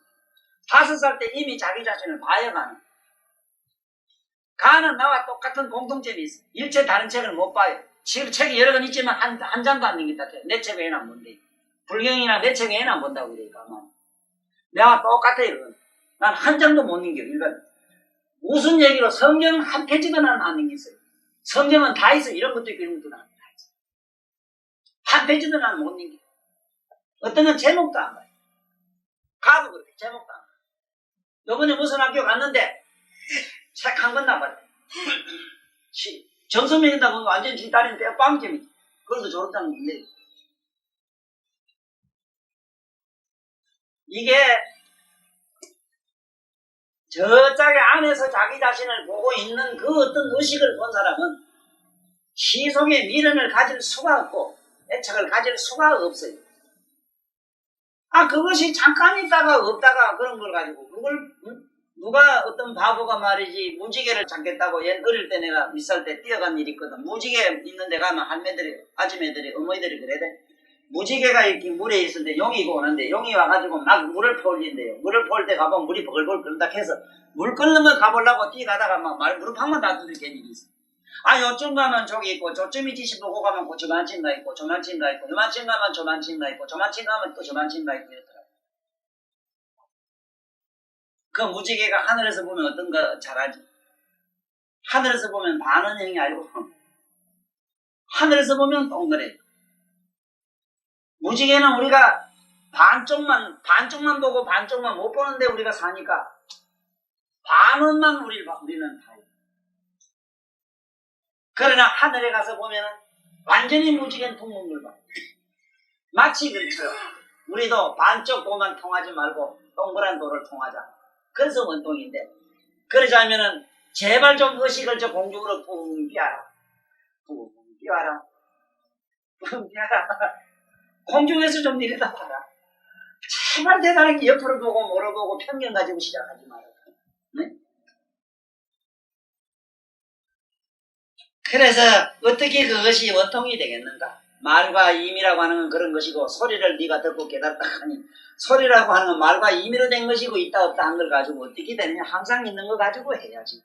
5살 때 이미 자기 자신을 봐야 가는. 가는 나와 똑같은 공통점이 있어. 일체 다른 책을 못 봐요. 책이 여러 권 있지만 한 장도 안 넘긴다. 내 책에 해나 안 본대. 불경이나 내 책에 해나 안 본다고 그러니까. 내가 똑같아요. 난 한 장도 못 넘겨. 일반. 무슨 얘기로 성경 한 페이지도 나는 안 넘겼어요. 성경은 다 있어. 이런 것도 있고 이런 것도 나는 다 있어. 한 페이지도 나는 못 넘겨. 어떤 건 제목도 안 봐요. 가도 그렇게 제목도 안 봐요. 요번에 무슨 학교 갔는데 책 한 권 남았대. 점수 매긴다 보면 완전 지 딸인데 빵점이지. 그래도 졸업장은 있네. 이게 저짝의 안에서 자기 자신을 보고 있는 그 어떤 의식을 본 사람은 시속의 미련을 가질 수가 없고 애착을 가질 수가 없어요. 그것이 잠깐 있다가 없다가 그런 걸 가지고 그걸 누가 어떤 바보가 말이지 무지개를 잡겠다고 옛 어릴 때 내가 밑살 때 뛰어간 일이 있거든. 무지개 있는 데 가면 할매들이 아줌매들이 어머니들이 그래 돼. 무지개가 이렇게 물에 있는데 용이가 오는데 용이 와가지고 막 물을 퍼올린대요. 물을 퍼올 때 가보면 물이 버글버글 끓는다 해서 물 끓는 걸 가보려고 뛰어가다가 막 무릎 한번 다 두들겨 일이 있어. 요쯤 가면 저기 있고 저쯤 있지 보고 가면 저만친가 있고 저만친가 있고 요만친 가면 저만친가 있고 저만친 가면 또 저만친가 있고 이렇더라고. 그 무지개가 하늘에서 보면 어떤 거 잘하지? 하늘에서 보면 반원형이 아니고 하늘에서 보면 동그래. 무지개는 우리가 반쪽만 보고 반쪽만 못 보는데 우리가 사니까 반원만 우리는 봐요. 그러나 하늘에 가서 보면은 완전히 무지개는 통문 걸 봐. 마치 그렇죠. 우리도 반쪽 도만 통하지 말고 동그란 도를 통하자. 그래서 원통인데 그러자면은 제발 좀 의식을 저 공중으로 뿡 띄워라. 뿡 띄워라. 뿡 띄워라. 공중에서 좀 내려다봐라. 제발 대단하게 옆으로 보고 물어보고 편견 가지고 시작하지 말아라. 네? 그래서 어떻게 그것이 원통이 되겠는가? 말과 임이라고 하는 건 그런 것이고 소리를 네가 듣고 깨닫다 하니 소리라고 하는 건 말과 임의로 된 것이고 있다 없다 한 걸 가지고 어떻게 되느냐? 항상 있는 거 가지고 해야지.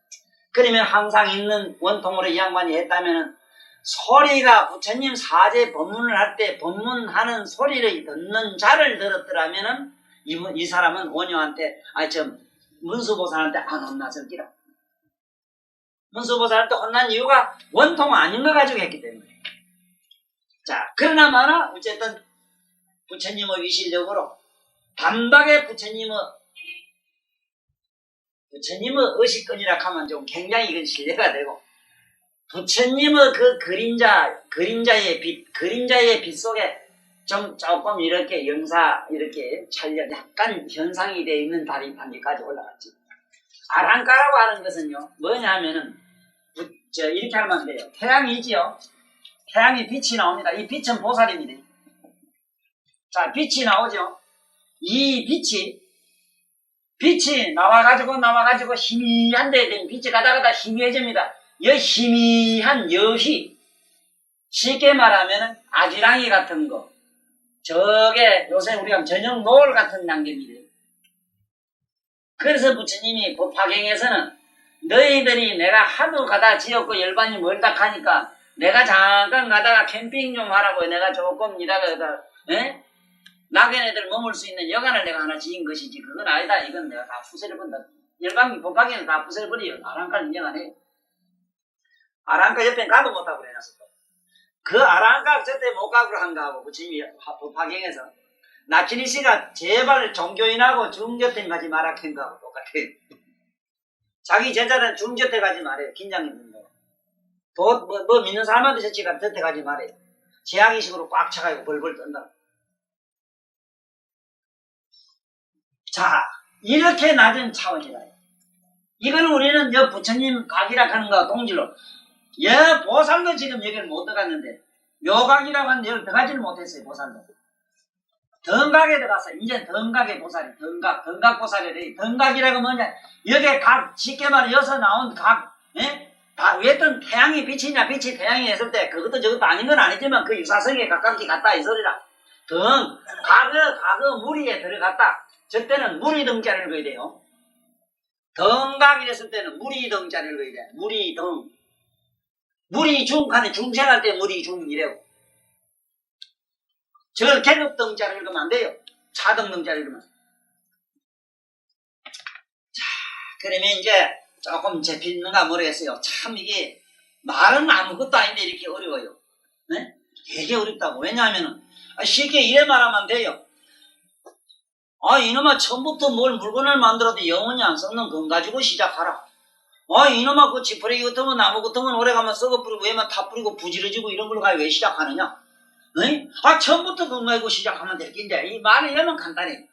그러면 항상 있는 원통으로 이 양반이 했다면은 소리가 부처님 사제 법문을 할 때 법문하는 소리를 듣는 자를 들었더라면은 이 사람은 원효한테 문수보살한테 안 혼났을기라. 문수보살한테 혼난 이유가 원통 아닌 거 가지고 했기 때문에. 자, 그러나 마나 어쨌든 부처님의 위실력으로 단박에 부처님의 의식권이라 하면 좀 굉장히 이건 신뢰가 되고, 부처님의 그 그림자의 빛 속에 조금 이렇게 이렇게 촬영, 약간 현상이 되어 있는 달이 단계까지 올라갔지. 아랑가라고 하는 것은요, 뭐냐 하면은, 이렇게 하면 돼요. 태양이지요. 태양이 빛이 나옵니다. 이 빛은 보살입니다. 자, 빛이 나오죠. 이 빛이 나와가지고 희미한 데에 대한 빛이 가다가다 희미해집니다. 이 희미한 여희, 쉽게 말하면 아지랑이 같은 거, 저게 요새 우리가 저녁 노을 같은 단계입니다. 그래서 부처님이 법화경에서는 너희들이 내가 하도 가다 지었고 열반이 멀다 하니까 내가 잠깐 가다가 캠핑 좀 하라고 내가 조금 이다가 낙연애들 머물 수 있는 여관을 내가 하나 지은 것이지 그건 아니다. 이건 내가 다 부세를 본다. 열반이 법화경은 다 부세를 버려요. 아랑가를 인정 안 해요. 아랑가 옆에 가도 못하고 그래놨어. 그 아랑가 저때 못 가고 한 거하고 부처님이 법화경에서 나치니 씨가 제발 종교인하고 중저택 가지 마라 한 거하고 똑같아요. 자기 제자는 중저택 가지 말아요. 긴장이 든다. 뭐 믿는 사람한테 저치가 저택 가지 말아요. 제약의식으로 꽉 차가지고 벌벌 떤다. 자, 이렇게 낮은 차원이라요. 이걸 우리는 부처님 각이라 하는 거와 동질로 보살도 지금 여기를 못 들어갔는데 묘각이라고 하는 여기를 들어가지를 못했어요. 보살도. 덩각에 들어가서 이제 덩각의 보살이 덩각 보살이 덩각이라고 뭐냐 여기에 각 쉽게 말해 여기서 나온 각 다 왜든 태양이 빛이냐 빛이 태양이 했을 때 그것도 저것도 아닌 건 아니지만 그 유사성에 가깝게 갔다 이 소리라. 과거 무리에 들어갔다. 저 때는 무리 덩자를 그어야 돼요. 덩각이 됐을 때는 무리 덩자를 그어야 돼. 무리 덩. 무리 중간에 중생할 때 무리 중이래요. 저 계급 덩자를 읽으면 안 돼요. 차등 덩자를 읽으면. 자, 그러면 이제 조금 재밌는가 모르겠어요. 참 이게 말은 아무것도 아닌데 이렇게 어려워요. 네? 되게 어렵다고. 왜냐하면 쉽게 이래 말하면 돼요. 이놈아 처음부터 뭘 물건을 만들어도 영원히 안 썩는 건 가지고 시작하라. 이놈아 그 지푸레기 같은 거 나무 같은 건 오래가면 썩어뿌리고 왜만 타 뿌리고 부지러지고 이런 걸로 왜 시작하느냐? 네? 처음부터 그거 가지고 시작하면 될 텐데 이 말을 하면 간단해.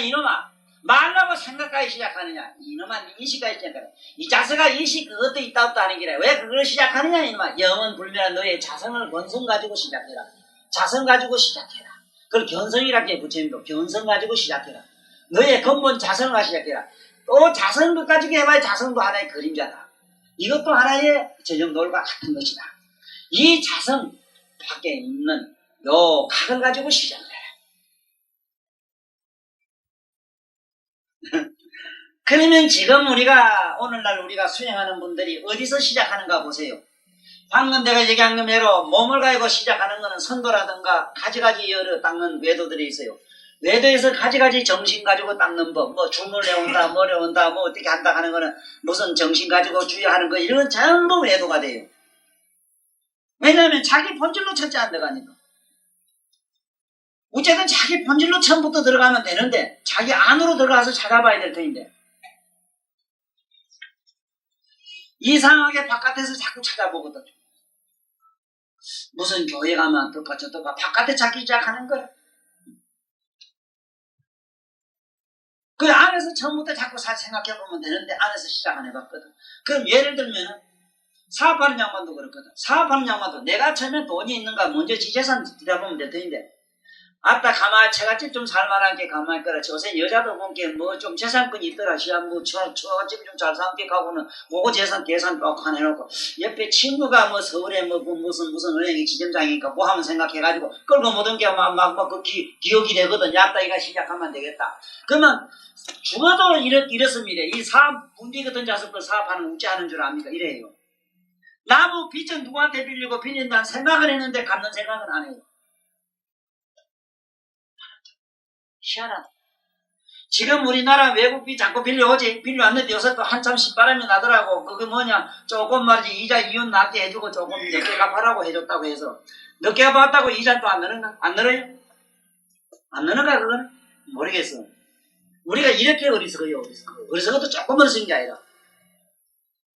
이놈아 말라고 생각하기 시작하느냐? 이놈아 이식까지 시작하느냐? 이 자세가 이식 그것도 있다 없다 하는 게라. 왜 그걸 시작하느냐? 이놈아 영원 불멸한 너의 자성을 권성 가지고 시작해라. 자성 가지고 시작해라. 그걸 견성이라고 해. 부처님도 견성 가지고 시작해라. 너의 근본 자성을 가지고 시작해라. 또 자성도 가지고 해봐야 자성도 하나의 그림자다. 이것도 하나의 저녁노을과 같은 것이다. 이 자성 밖에 있는 요 각을 가지고 시작을 해라. 그러면 지금 오늘날 우리가 수행하는 분들이 어디서 시작하는가 보세요. 방금 내가 얘기한 것대로 몸을 가지고 시작하는 것은 선도라든가 가지가지 여러 닦는 외도들이 있어요. 외도에서 가지가지 정신 가지고 닦는 법, 뭐 줌을 내온다, 뭐 내온다, 뭐 어떻게 한다 하는 거는 무슨 정신 가지고 주의하는 거 이런 건 전부 외도가 돼요. 왜냐하면 자기 본질로 첫째 안 들어가니까. 어쨌든 자기 본질로 처음부터 들어가면 되는데 자기 안으로 들어가서 찾아봐야 될 터인데 이상하게 바깥에서 자꾸 찾아보거든. 무슨 교회 가면 어떨까 저떨까 바깥에 찾기 시작하는 거야. 그 안에서 처음부터 자꾸 생각해보면 되는데 안에서 시작 안 해봤거든. 그럼 예를 들면 사업하는 양반도 그렇거든. 사업하는 양반도 내가 처음에 돈이 있는가 먼저 지 재산 들여다보면 될 텐데 아따 가만히 처갓집 좀 살만한 게 가만히 있더라. 요새 여자도 보니까 뭐 좀 재산권이 있더라. 시한 뭐 처갓집 좀 잘 사는 게 가고는 그거 재산 계산 꼭 하나 해놓고 옆에 친구가 뭐 서울에 뭐 무슨 은행이 지점장이니까 뭐 하면 생각해가지고 끌고 모든 게 그 기억이 되거든. 야따 이가 시작하면 되겠다. 그러면 죽어도 이렇습니다. 이 사업 문제 같은 자석들 사업하는 우째하는 줄 압니까? 이래요. 나무 빚은 누구한테 빌리고 빌린다는 생각을 했는데 갚는 생각은 안 해요. 희한하다. 지금 우리나라 외국비 자꾸 빌려왔는데 요새 또 한참 신바람이 나더라고. 그게 뭐냐, 조금 말이지 이자 이윤 낮게 해주고 조금 늦게 갚아라고 해줬다고 해서 늦게 갚았다고 이자 또 안 늘어요? 안 늘어요? 안 늘어가 그거는? 모르겠어. 우리가 이렇게 어리석어요. 어리석어도 조금 어리석은 게 아니라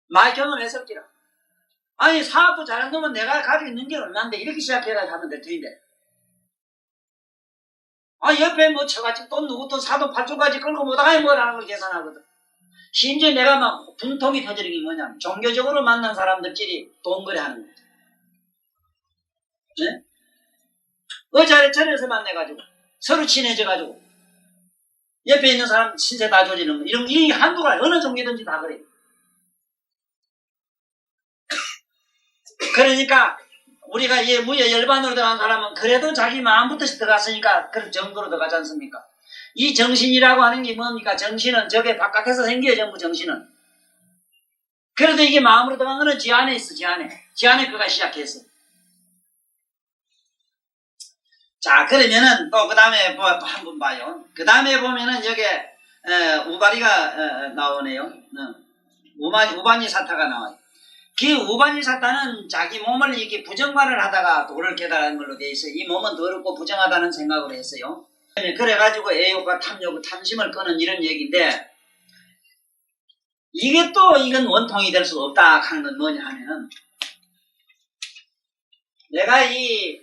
많이 경험했었기라. 아니 사업도 잘한 놈은 내가 가지고 있는 게 얼마인데 이렇게 시작해가지고 하면 될 텐데. 아 옆에 뭐 처갓집 돈 누구 돈 사돈 팔촌까지 끌고 못하게 뭐라는 걸 계산하거든. 심지어 내가 막 분통이 터지는 게 뭐냐면 종교적으로 만난 사람들끼리 돈거래 하는 거지. 네? 절에서 만나가지고 서로 친해져가지고 옆에 있는 사람 신세 다 조지는 거 이런 이 한두가 어느 종교든지 다 그래. 그러니까 우리가 이 무예 열반으로 들어간 사람은 그래도 자기 마음부터 들어갔으니까 그런 정도로 들어가지 않습니까? 이 정신이라고 하는 게 뭡니까? 정신은 저게 바깥에서 생겨요. 전부 정신은. 그래도 이게 마음으로 들어간 거는 지 안에 있어. 지 안에 그가 시작했어. 자 그러면은 또 그 다음에 뭐 한번 봐요. 그 다음에 보면은 여기 우바리가 나오네요. 우바니 사타가 나와요. 그 우바니 사타는 자기 몸을 이렇게 부정관을 하다가 도를 깨달은 걸로 돼 있어요. 이 몸은 더럽고 부정하다는 생각을 했어요. 그래가지고 애욕과 탐욕, 탐심을 끄는 이런 얘기인데 이게 또 이건 원통이 될 수 없다 하는 건 뭐냐 하면은 내가 이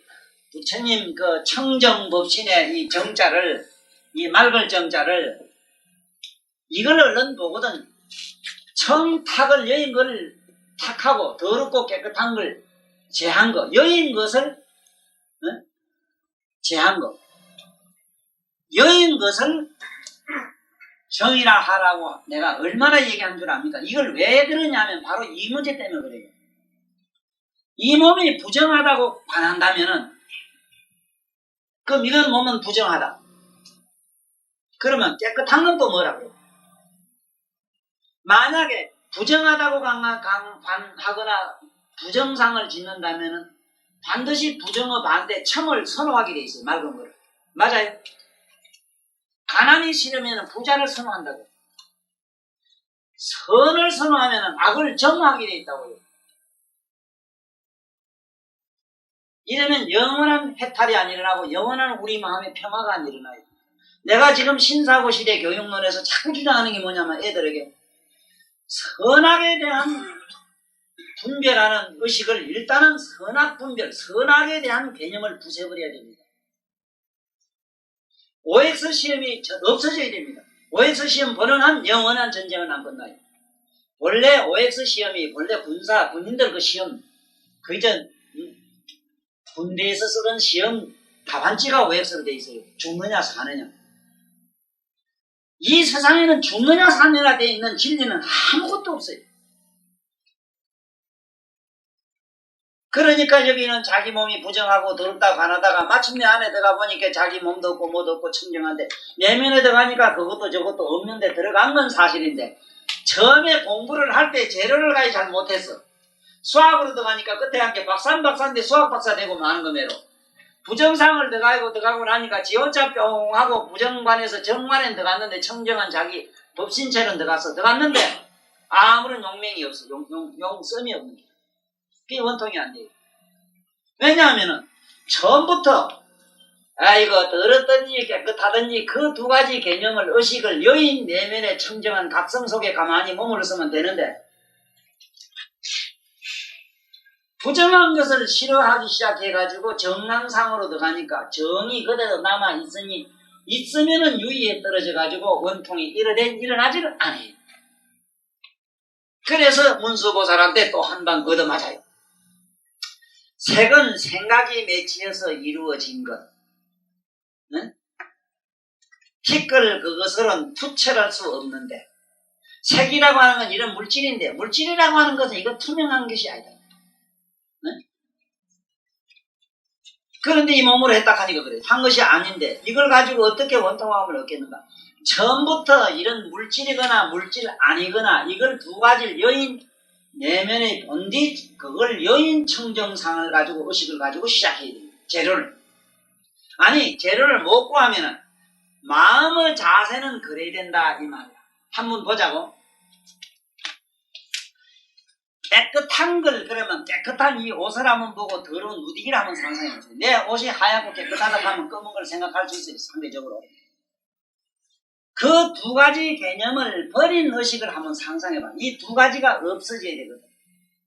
부처님 그 청정법신의 이 정자를 이 맑을 정자를 이걸 얼른 보거든. 청탁을 여인 걸 탁하고 더럽고 깨끗한 걸 제한 거 여인 것을 제한 거 여인 것을 정이라 하라고 내가 얼마나 얘기한 줄 압니까? 이걸 왜 그러냐면 바로 이 문제 때문에 그래요. 이 몸이 부정하다고 반한다면은 그럼 이런 몸은 부정하다. 그러면 깨끗한 건 또 뭐라고요? 만약에 부정하다고 반하거나 부정상을 짓는다면은 반드시 부정어 반대 청을 선호하게 돼 있어요. 맑은 거를. 맞아요. 가난이 싫으면 부자를 선호한다고. 선을 선호하면 악을 정하게 돼 있다고요. 이러면 영원한 해탈이 안 일어나고 영원한 우리 마음의 평화가 안 일어나요. 내가 지금 신사고 시대 교육론에서 자꾸 주장하는 게 뭐냐면 애들에게 선악에 대한 분별하는 의식을 일단은 선악 분별, 선악에 대한 개념을 부숴버려야 됩니다. OX 시험이 없어져야 됩니다. OX 시험 번원한 영원한 전쟁은 안 끝나요. 원래 OX 시험이 원래 군인들 그 시험 그전 군대에서 쓰던 시험 답안지가 OX로 돼 있어요. 죽느냐 사느냐. 이 세상에는 죽느냐 사느냐 돼 있는 진리는 아무것도 없어요. 그러니까 여기는 자기 몸이 부정하고 더럽다 관하다가 마침내 안에 들어가 보니까 자기 몸도 없고 뭐도 없고 청정한데 내면에 들어가니까 그것도 저것도 없는데 들어간 건 사실인데 처음에 공부를 할 때 재료를 가지 잘 못했어. 수학으로 들어가니까 끝에 함께 박사인데 수학 박사 되고 마는 거매로 부정상을 들어가고 나니까 지원자 뿅 하고 부정관에서 정관에 들어갔는데 청정한 자기 법신체는 들어갔는데 아무런 용맹이 없어. 용성이 없는 게. 그게 원통이 안 돼요. 왜냐하면은 처음부터 이거 더럽든지 깨끗하든지 그 두 가지 개념을 의식을 여인 내면의 청정한 각성 속에 가만히 머물렀으면 되는데 부정한 것을 싫어하기 시작해가지고 정랑상으로 들어가니까 정이 그대로 있으면은 유의에 떨어져가지고 원통이 일어나지를 않아요. 그래서 문수보살한테 또 한 방 얻어맞아요. 색은 생각이 맺혀서 이루어진 것. 응? 빛을 그것으로는 투철할 수 없는데 색이라고 하는 건 이런 물질인데 물질이라고 하는 것은 이거 투명한 것이 아니다. 응? 그런데 이 몸으로 했다 하니까 그래. 한 것이 아닌데 이걸 가지고 어떻게 원통함을 얻겠는가. 처음부터 이런 물질이거나 물질 아니거나 이걸 두 가지를 여인 내면의 본디 그걸 여인 청정상을 가지고 의식을 가지고 시작해야 됩니다. 재료를. 아니 재료를 못 구하면은 마음의 자세는 그래야 된다 이 말이야. 한번 보자고. 깨끗한 걸 그러면 깨끗한 이 옷을 한번 보고 더러운 누디기를 한번 상상해보세요. 내 옷이 하얗고 깨끗하다 하면 검은 걸 생각할 수 있어요. 상대적으로. 그 두 가지 개념을 버린 의식을 한번 상상해봐. 이 두 가지가 없어져야 되거든.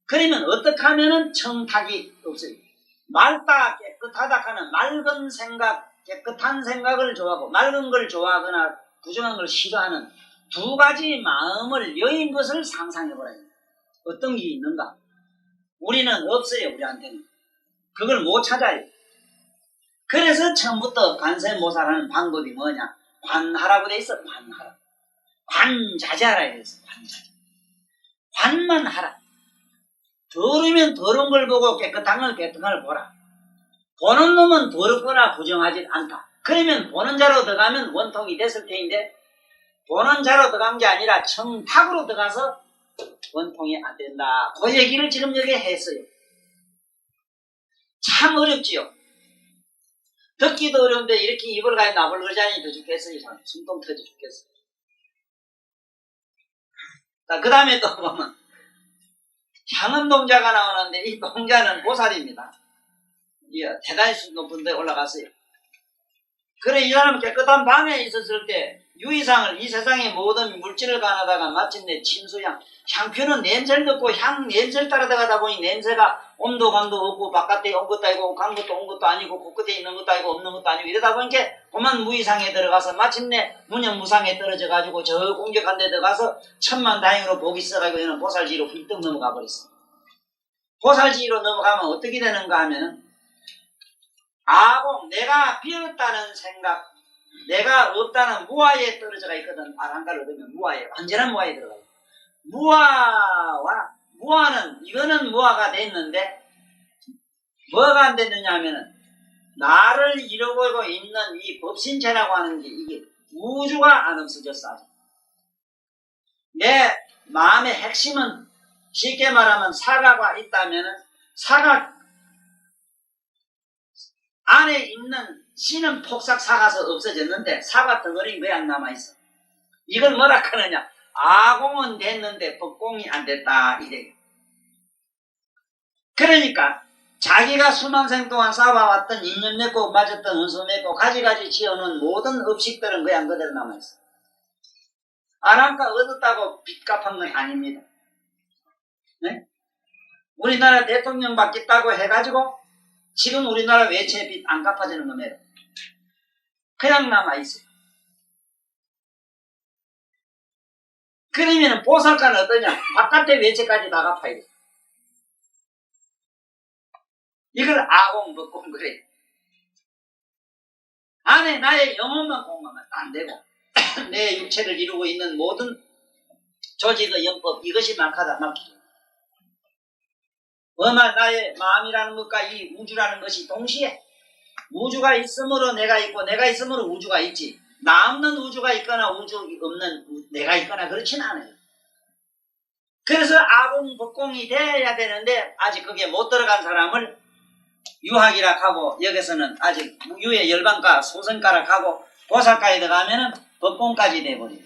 그러면 어떻게 하면은 청탁이 없어요. 맑다 깨끗하다 하는 맑은 생각, 깨끗한 생각을 좋아하고 맑은 걸 좋아하거나 부정한 걸 싫어하는 두 가지 마음을 여인 것을 상상해보라. 어떤 게 있는가? 우리는 없어요. 우리한테는. 그걸 못 찾아요. 그래서 처음부터 관세모사라는 방법이 뭐냐? 관하라고 돼 있어. 관하라. 관자제하라 이랬어. 관자제. 관만 하라. 더러우면 더러운 걸 보고 깨끗한 걸 깨끗한 걸 보라. 보는 놈은 더럽거나 부정하지 않다. 그러면 보는 자로 들어가면 원통이 됐을 텐데 보는 자로 들어간 게 아니라 청탁으로 들어가서 원통이 안 된다. 그 얘기를 지금 여기 했어요. 참 어렵지요. 듣기도 어려운데 이렇게 입을 가해 나불 그러자니 더 죽겠어요. 숨통 터져 죽겠어요. 그 다음에 또 보면 향은 동자가 나오는데 이 동자는 보살입니다. 대단히 높은 데 올라갔어요. 그래 이 사람은 깨끗한 방에 있었을 때 유의상을 이 세상의 모든 물질을 가나다가 마침내 침수향 향표는 냄새를 듣고 향 냄새를 따라다가다 보니 냄새가 온도 감도 없고 바깥에 온 것도 아니고 간 것도 온 것도 아니고 곳끝에 있는 것도 아니고 없는 것도 아니고 이러다 보니까 그만 무의상에 들어가서 마침내 무념무상에 떨어져 가지고 저 공격한 데 들어가서 천만다행으로 복이 있어가지고 얘는 보살지로 훌떡 넘어가 버렸어. 보살지로 넘어가면 어떻게 되는가 하면은 아공 내가 비었다는 생각 내가 없다는 무아에 떨어져가 있거든. 아랑가를 얻으면 무아에 완전한 무아에 들어가요. 무아는 이거는 무아가 됐는데 뭐가 안 됐느냐 하면은 나를 이루고 있는 이 법신체라고 하는 게 이게 우주가 안 없어졌어. 아직. 내 마음의 핵심은 쉽게 말하면 사가가 있다면은 사가 안에 있는 씨는 폭삭 사가서 없어졌는데 사가 덩어리 왜 안 남아있어? 이걸 뭐라 하느냐? 아공은 됐는데 법공이 안 됐다 이래. 그러니까 자기가 수만생 동안 쌓아왔던 인연 맺고 맞았던 은수 맺고 가지가지 지어놓은 모든 업식들은 그냥 그대로 남아있어. 아랑가 얻었다고 빚 갚은 건 아닙니다. 네? 우리나라 대통령 받겠다고 해가지고 지금 우리나라 외채 빚 안 갚아지는 겁니다. 그냥 남아있어요. 그러면 보살가는 어떠냐? 바깥의 외채까지 다 갚아야 돼. 이걸 아공, 법공 그래. 안에 나의 영혼만 공감하면 안 되고 내 육체를 이루고 있는 모든 조직의 연법 이것이 막하다 막히죠. 뭐만 나의 마음이라는 것과 이 우주라는 것이 동시에 우주가 있으므로 내가 있고 내가 있으므로 우주가 있지 나 없는 우주가 있거나 우주 없는 내가 있거나 그렇진 않아요. 그래서 아공 법공이 돼야 되는데 아직 그게 못 들어간 사람을 유학이라 하고 여기서는 아직 유의 열반가 소선가라 하고 보살가에 들어가면은 법공까지 돼버려요.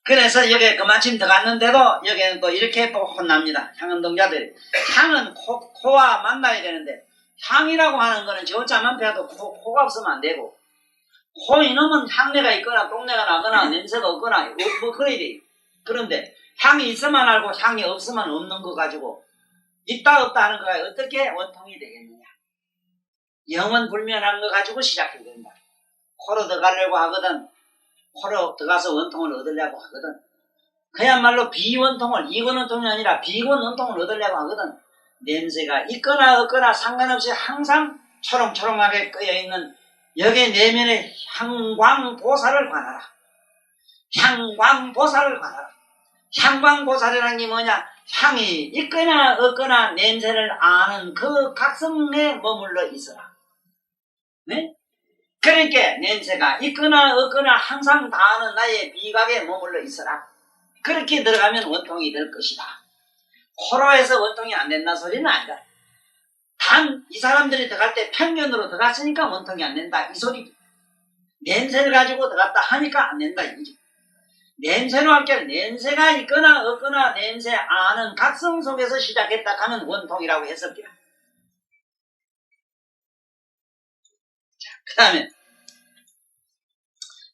그래서 여기에 그만큼 들어갔는데도 여기에는 또 이렇게 또 혼납니다. 향은동자들이. 향은 코와 만나야 되는데 향이라고 하는 거는 저자만 펴도 코가 없으면 안 되고 코 이놈은 향내가 있거나 똥내가 나거나 냄새가 없거나 뭐 그래야 돼요. 그런데 향이 있으면 알고 향이 없으면 없는 거 가지고 있다 없다 하는 거가 어떻게 원통이 되겠느냐. 영원 불면한 거 가지고 시작해야 된다. 코로 들어가려고 하거든. 코로 들어가서 원통을 얻으려고 하거든. 그야말로 비원통을 이원원통이 아니라 비원원통을 얻으려고 하거든. 냄새가 있거나 없거나 상관없이 항상 초롱초롱하게 끄여있는 여기 내면의 향광보살을 관하라. 향광보살을 관하라. 향광보살이라는 게 뭐냐? 향이 있거나 없거나 냄새를 아는 그 각성에 머물러 있어라. 네? 그러니까 냄새가 있거나 없거나 항상 다 아는 나의 비각에 머물러 있어라. 그렇게 들어가면 원통이 될 것이다. 코로 해서 원통이 안 된다는 소리는 아니다. 단 이 사람들이 들어갈 때 편견으로 들어갔으니까 원통이 안 된다 이 소리. 냄새를 가지고 들어갔다 하니까 안 된다 이거지. 냄새로 할 게 냄새가 있거나 없거나 냄새 아는 각성 속에서 시작했다 하면 원통이라고 했을 거야. 그 다음에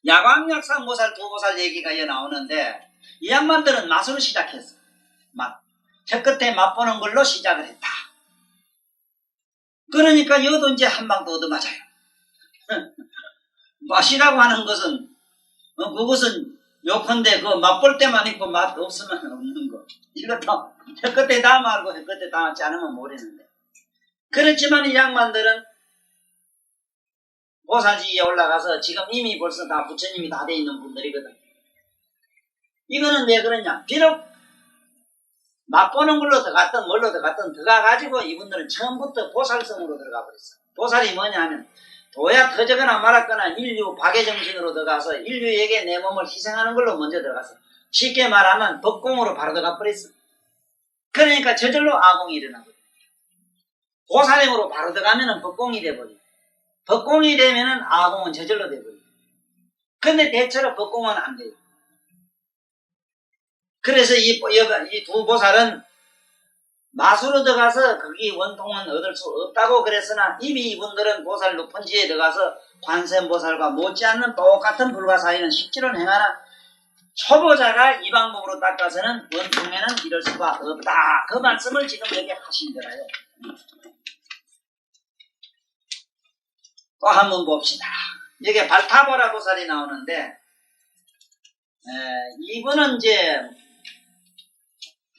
야광약상보살, 두보살 얘기가 이어 나오는데 이 양반들은 맛으로 시작했어. 맛. 저 끝에 맛보는 걸로 시작을 했다. 그러니까 여도 이제 한 방 더 얻어맞아요. 맛이라고 하는 것은 그것은 요컨대 그 맛볼 때만 있고 맛 없으면 없는 거. 이것도 저 끝에 다 말고 저 끝에 다 맞지 않으면 모르는데. 그렇지만 이 양반들은 보살지에 올라가서 지금 이미 벌써 다 부처님이 다 돼 있는 분들이거든. 이거는 왜 그러냐? 비록 맛보는 걸로 들어갔든 뭘로 들어갔든 들어가가지고 이분들은 처음부터 보살성으로 들어가 버렸어. 보살이 뭐냐 하면 도야 터져거나 말았거나 인류 박애정신으로 들어가서 인류에게 내 몸을 희생하는 걸로 먼저 들어갔어. 쉽게 말하면 법공으로 바로 들어가 버렸어. 그러니까 저절로 아공이 일어나거든. 보살행으로 바로 들어가면은 법공이 돼버려. 법공이 되면은 아공은 저절로 돼버려. 근데 대체로 법공은 안 돼요. 그래서 이 두 보살은 마수로 들어가서 거기 원통은 얻을 수 없다고 그랬으나 이미 이분들은 보살 높은 지에 들어가서 관세음보살과 못지않는 똑같은 불가사의는 실제로 행하나 초보자가 이 방법으로 닦아서는 원통에는 이럴 수가 없다. 그 말씀을 지금 여기 하신 거라요. 또 한번 봅시다. 여기 발타보라 보살이 나오는데 이분은 이제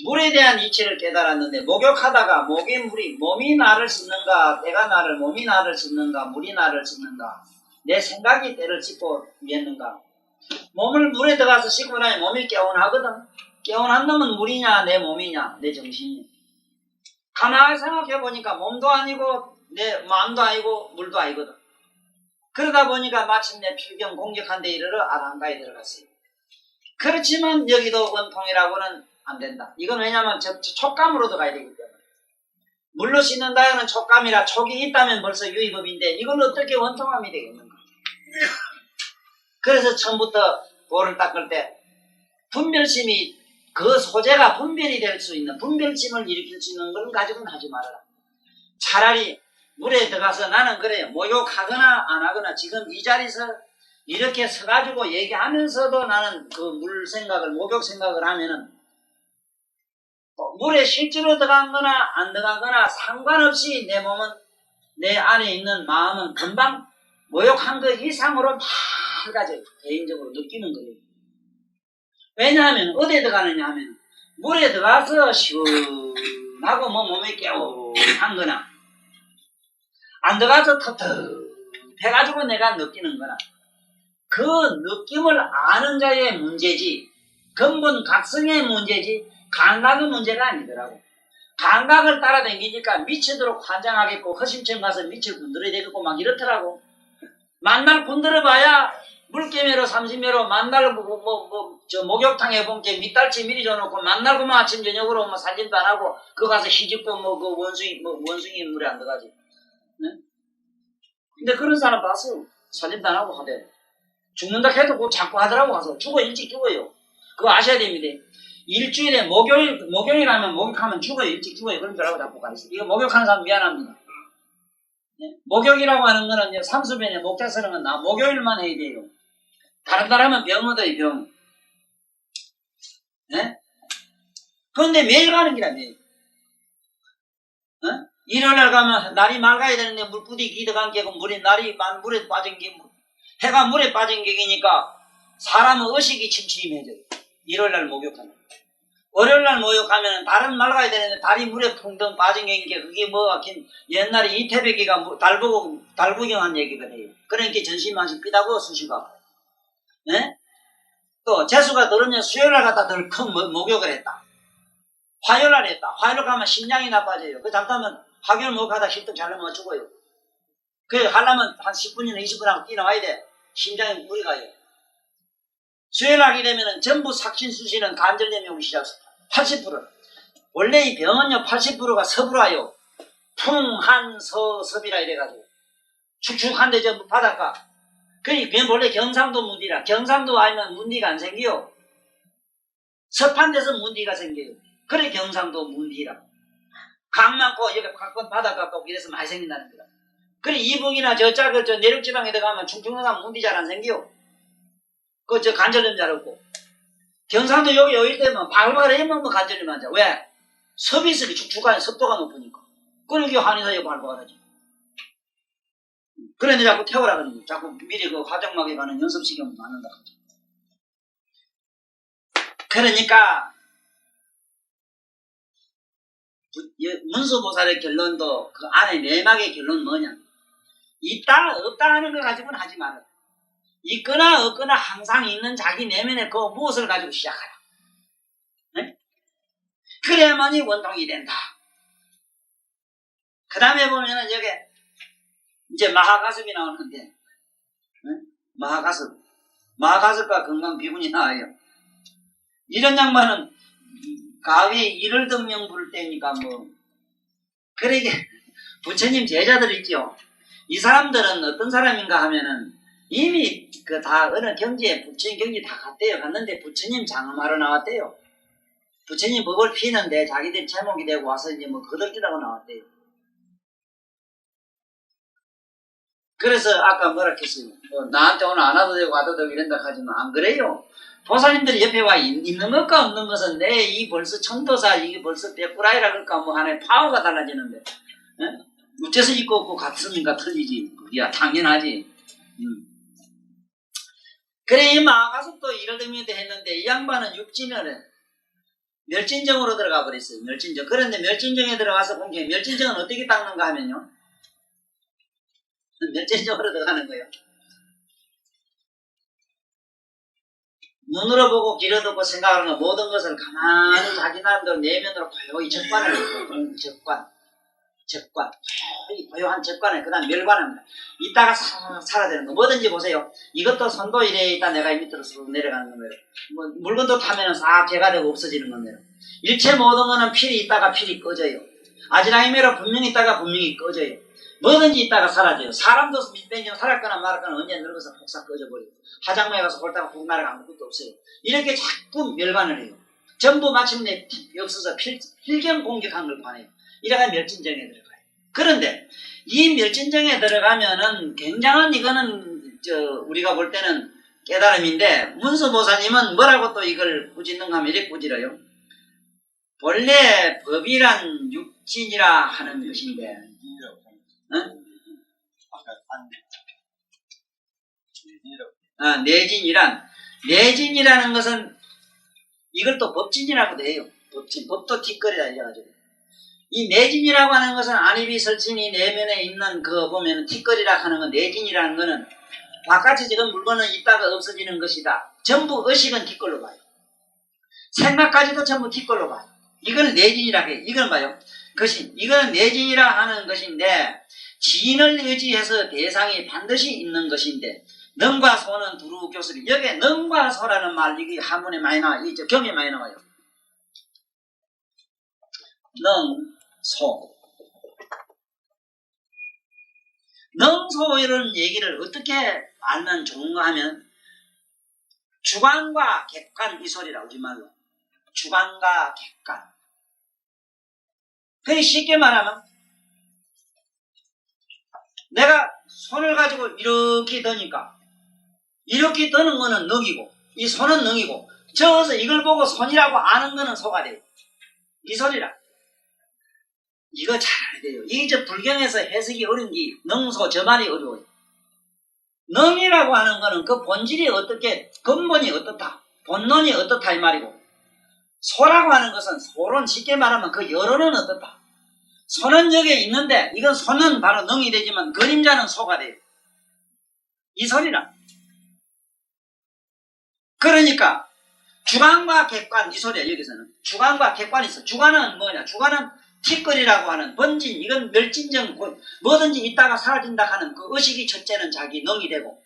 물에 대한 이치를 깨달았는데 목욕하다가 몸이 나를 씻는가 때가 나를 몸이 나를 씻는가 물이 나를 씻는가 내 생각이 때를 씻고 있는가. 몸을 물에 들어가서 씻고 나면 몸이 개운하거든. 개운한 놈은 물이냐 내 몸이냐 내 정신이냐. 가만히 생각해보니까 몸도 아니고 내 마음도 아니고 물도 아니거든. 그러다 보니까 마침내 필경 공격한 데 이르러 아랑가에 들어갔어요. 그렇지만 여기도 원통이라고는 안 된다. 이건 왜냐하면 촉감으로 들어가야 되기 때문에. 물로 씻는다는 촉감이라 촉이 있다면 벌써 유의법인데 이걸 어떻게 원통함이 되겠는가. 그래서 처음부터 볼을 닦을 때 분별심이 그 소재가 분별이 될 수 있는 분별심을 일으킬 수 있는 걸 가지고는 하지 말아라. 차라리 물에 들어가서 나는 그래요. 목욕하거나 안 하거나 지금 이 자리에서 이렇게 서가지고 얘기하면서도 나는 그 물 생각을 목욕 생각을 하면은 물에 실제로 들어간거나 안 들어간거나 상관없이 내 몸은 내 안에 있는 마음은 금방 목욕한 것 이상으로 맑아져요. 개인적으로 느끼는 거예요. 왜냐하면 어디에 들어가느냐 하면 물에 들어가서 시원하고 몸에 개운한 거나 안 들어가서 텁텁해가지고 내가 느끼는 거나 그 느낌을 아는 자의 문제지 근본 각성의 문제지 감각의 문제가 아니더라고. 감각을 따라다니니까 미치도록 환장하겠고 허심처럼 가서 밑을 군들어야 되겠고 막 이렇더라고. 만날 군들어봐야 물개미로 30매로 만날 저 목욕탕에 본 게 밑달치 미리 줘놓고 만날고만 아침 저녁으로 살림도 안 하고 그거 가서 희집고 그 원숭이 물에 안 들어가지. 네? 근데 그런 사람 봤어. 살림도 안 하고 하대. 죽는다 해도 그거 자꾸 하더라고. 가서 죽어 일찍 죽어요. 그거 아셔야 됩니다. 일주일에 목요일 하면 목욕하면 죽어요. 일찍 죽어요. 그런 줄 알고 자꾸 가르쳐. 이거 목욕하는 사람 미안합니다. 네? 목욕이라고 하는 거는 이제 삼수변에 목자 쓰는 건 나 목요일만 해야 돼요. 다른 날 하면 병 얻어요. 병. 네? 그런데 매일 가는 기라 매일. 어? 일요일날 가면 날이 맑아야 되는데 물부디 기득한 게고 물에 빠진 게 해가 물에 빠진 격이니까 사람은 의식이 침침해져요. 일요일날 목욕하면. 월요일날 목욕하면 달은 맑아야 되는데 달이 물에 풍덩 빠진 격이니까 그게 옛날에 이태백이가 달 구경한 얘기거든요. 그러니까 전신만식 삐다고 수시가. 네? 또 재수가 들으면 수요일날 갖다 덜 큰 목욕을 했다. 화요일날 했다. 화요일 가면 심장이 나빠져요. 그 잠깐만 화요일 목욕하다 힐떡 잘라면 죽어요. 그래 하려면 한 10분이나 20분 하고 뛰어나와야 돼. 심장에 물이 가요. 수요일 하게 되면은 전부 삭신수시는 관절염이 오기 시작합니다. 80%. 원래 이 병은요 80%가 섭으라요. 풍한서섭이라 이래가지고 축축한데 전부 바닷가. 그 병 원래 경상도 문디라. 경상도 아니면 문디가 안 생겨요. 섭한 데서 문디가 생겨요. 그래 경상도 문디라. 강 많고 여기 가끔 바닷가 꼭 이래서 많이 생긴다는 거다. 그래 이북이나 저 내륙지방에 들어가면 충청도가 문디 잘 안 생겨요. 그 저 관절염 잘 없고. 경상도 여기 일 때면 바글바글 해먹으면 관절염 환자. 왜? 섭이 축축하니 습도가 높으니까. 그러니까 한의사에 바글바글하지. 그래, 내 자꾸 태워라 그러니. 자꾸 미리 그 화정막에 가는 연습시경 맞는다. 그러니까, 문수보살의 결론도 그 안에 내막의 결론은 뭐냐. 있다, 없다 하는 걸 가지고는 하지 말아라. 있거나 없거나 항상 있는 자기 내면의 그 무엇을 가지고 시작하라. 네? 그래야만이 원통이 된다. 그 다음에 보면은 여기 이제 마하가습이 나오는데, 네? 마하가습과 건강비군이 나와요. 이런 양반은 가위에 이를 덤명 부를 때니까 뭐, 그러게 부처님 제자들 있죠. 이 사람들은 어떤 사람인가 하면은 이미 그 다 어느 경지에 부처님 경지 다 갔대요. 갔는데 부처님 장엄하러 나왔대요. 부처님 법을 피는데 자기들이 제목이 되고 와서 이제 뭐 거들기라고 나왔대요. 그래서 아까 뭐라 했어요. 뭐 나한테 오늘 안 와도 되고 와도 되고 이런다 하지만 안 그래요. 보살님들이 옆에 와 있는 것과 없는 것은 내 이 벌써 천도사 이게 벌써 백구라이라 그럴까 뭐 하나의 파워가 달라지는데, 에? 어째서 있고 없고 같습니까? 틀리지. 그게 당연하지. 그래, 이 마가섭도 이를 의미도 했는데 이 양반은 육진을 멸진정으로 들어가 버렸어요. 멸진정. 그런데 멸진정에 들어가서 보면 멸진정은 어떻게 닦는가 하면요. 멸진정으로 들어가는 거예요. 눈으로 보고 귀로 듣고 생각하는 모든 것을 가만히 자기 나름대로 내면으로 고요히 적관을 해요. 적관. 고요한 적관을 그 다음 멸관합니다. 이따가 살아야 되는 거. 뭐든지 보세요. 이것도 선도 이래 있다 내가 이 밑으로 쑥 내려가는 겁니다. 뭐 물건도 타면은 싹 개가 되고 없어지는 겁니다. 일체 모든 거는 필이 있다가 필이 꺼져요. 아지랑이매로 분명히 있다가 분명히 꺼져요. 뭐든지 있다가 사라져요. 사람도 밑ben정 살았거나 말았거나 언제 늙어서 폭삭 꺼져버려요. 화장실에 가서 홀다가 훅 날아가 아무것도 없어요. 이렇게 자꾸 멸관을 해요. 전부 마침내 없어서 필경 공격한 걸 봐내요. 이래가 멸진정에 들어가요. 그런데 이 멸진정에 들어가면은 굉장한 이거는 우리가 볼 때는 깨달음인데 문수보사님은 뭐라고 또 이걸 꾸짖는가 하면 이렇게 꾸짖어요. 본래 법이란 육진이라 하는 것인데, 응? 내진이라는 것은 이걸 또 법진이라고도 해요. 법도 뒷거리다 이래가지고. 이 내진이라고 하는 것은 안입이 설진이 내면에 있는 그 보면 뒷거리라 하는 건 내진이라는 것은 바깥에 지금 물건은 있다가 없어지는 것이다. 전부 의식은 뒷걸로 봐요. 생각까지도 전부 뒷걸로 봐요. 이건 내진이라 해요. 이건 봐요. 이건 내진이라 하는 것인데 지인을 의지해서 대상이 반드시 있는 것인데 능과 소는 두루 교수리. 여기에 능과 소라는 말 이게 한문에 많이 나와요. 이 경에 많이 나와요. 능소 이런 얘기를 어떻게 알면 좋은가 하면 주관과 객관 이 소리라 우리 말로 주관과 객관. 그게 쉽게 말하면 내가 손을 가지고 이렇게 드니까 이렇게 드는 거는 능이고 이 손은 능이고 저어서 이걸 보고 손이라고 아는 거는 소가 돼요. 이 소리라. 이거 잘 알아야 돼요. 이게 저 불경에서 해석이 어려운 게 능소 저 말이 어려워요. 능이라고 하는 거는 그 본질이 어떻게 근본이 어떻다 본론이 어떻다 이 말이고 소라고 하는 것은 소론 쉽게 말하면 그 여론은 어떻다. 소는 여기에 있는데 이건 소는 바로 능이 되지만 그림자는 소가 돼요. 이 소리라. 그러니까 주관과 객관 이 소리야. 여기서는 주관과 객관이 있어. 주관은 뭐냐. 주관은 틱거리라고 하는 번진 이건 멸진정 뭐든지 있다가 사라진다 하는 그 의식이 첫째는 자기 능이 되고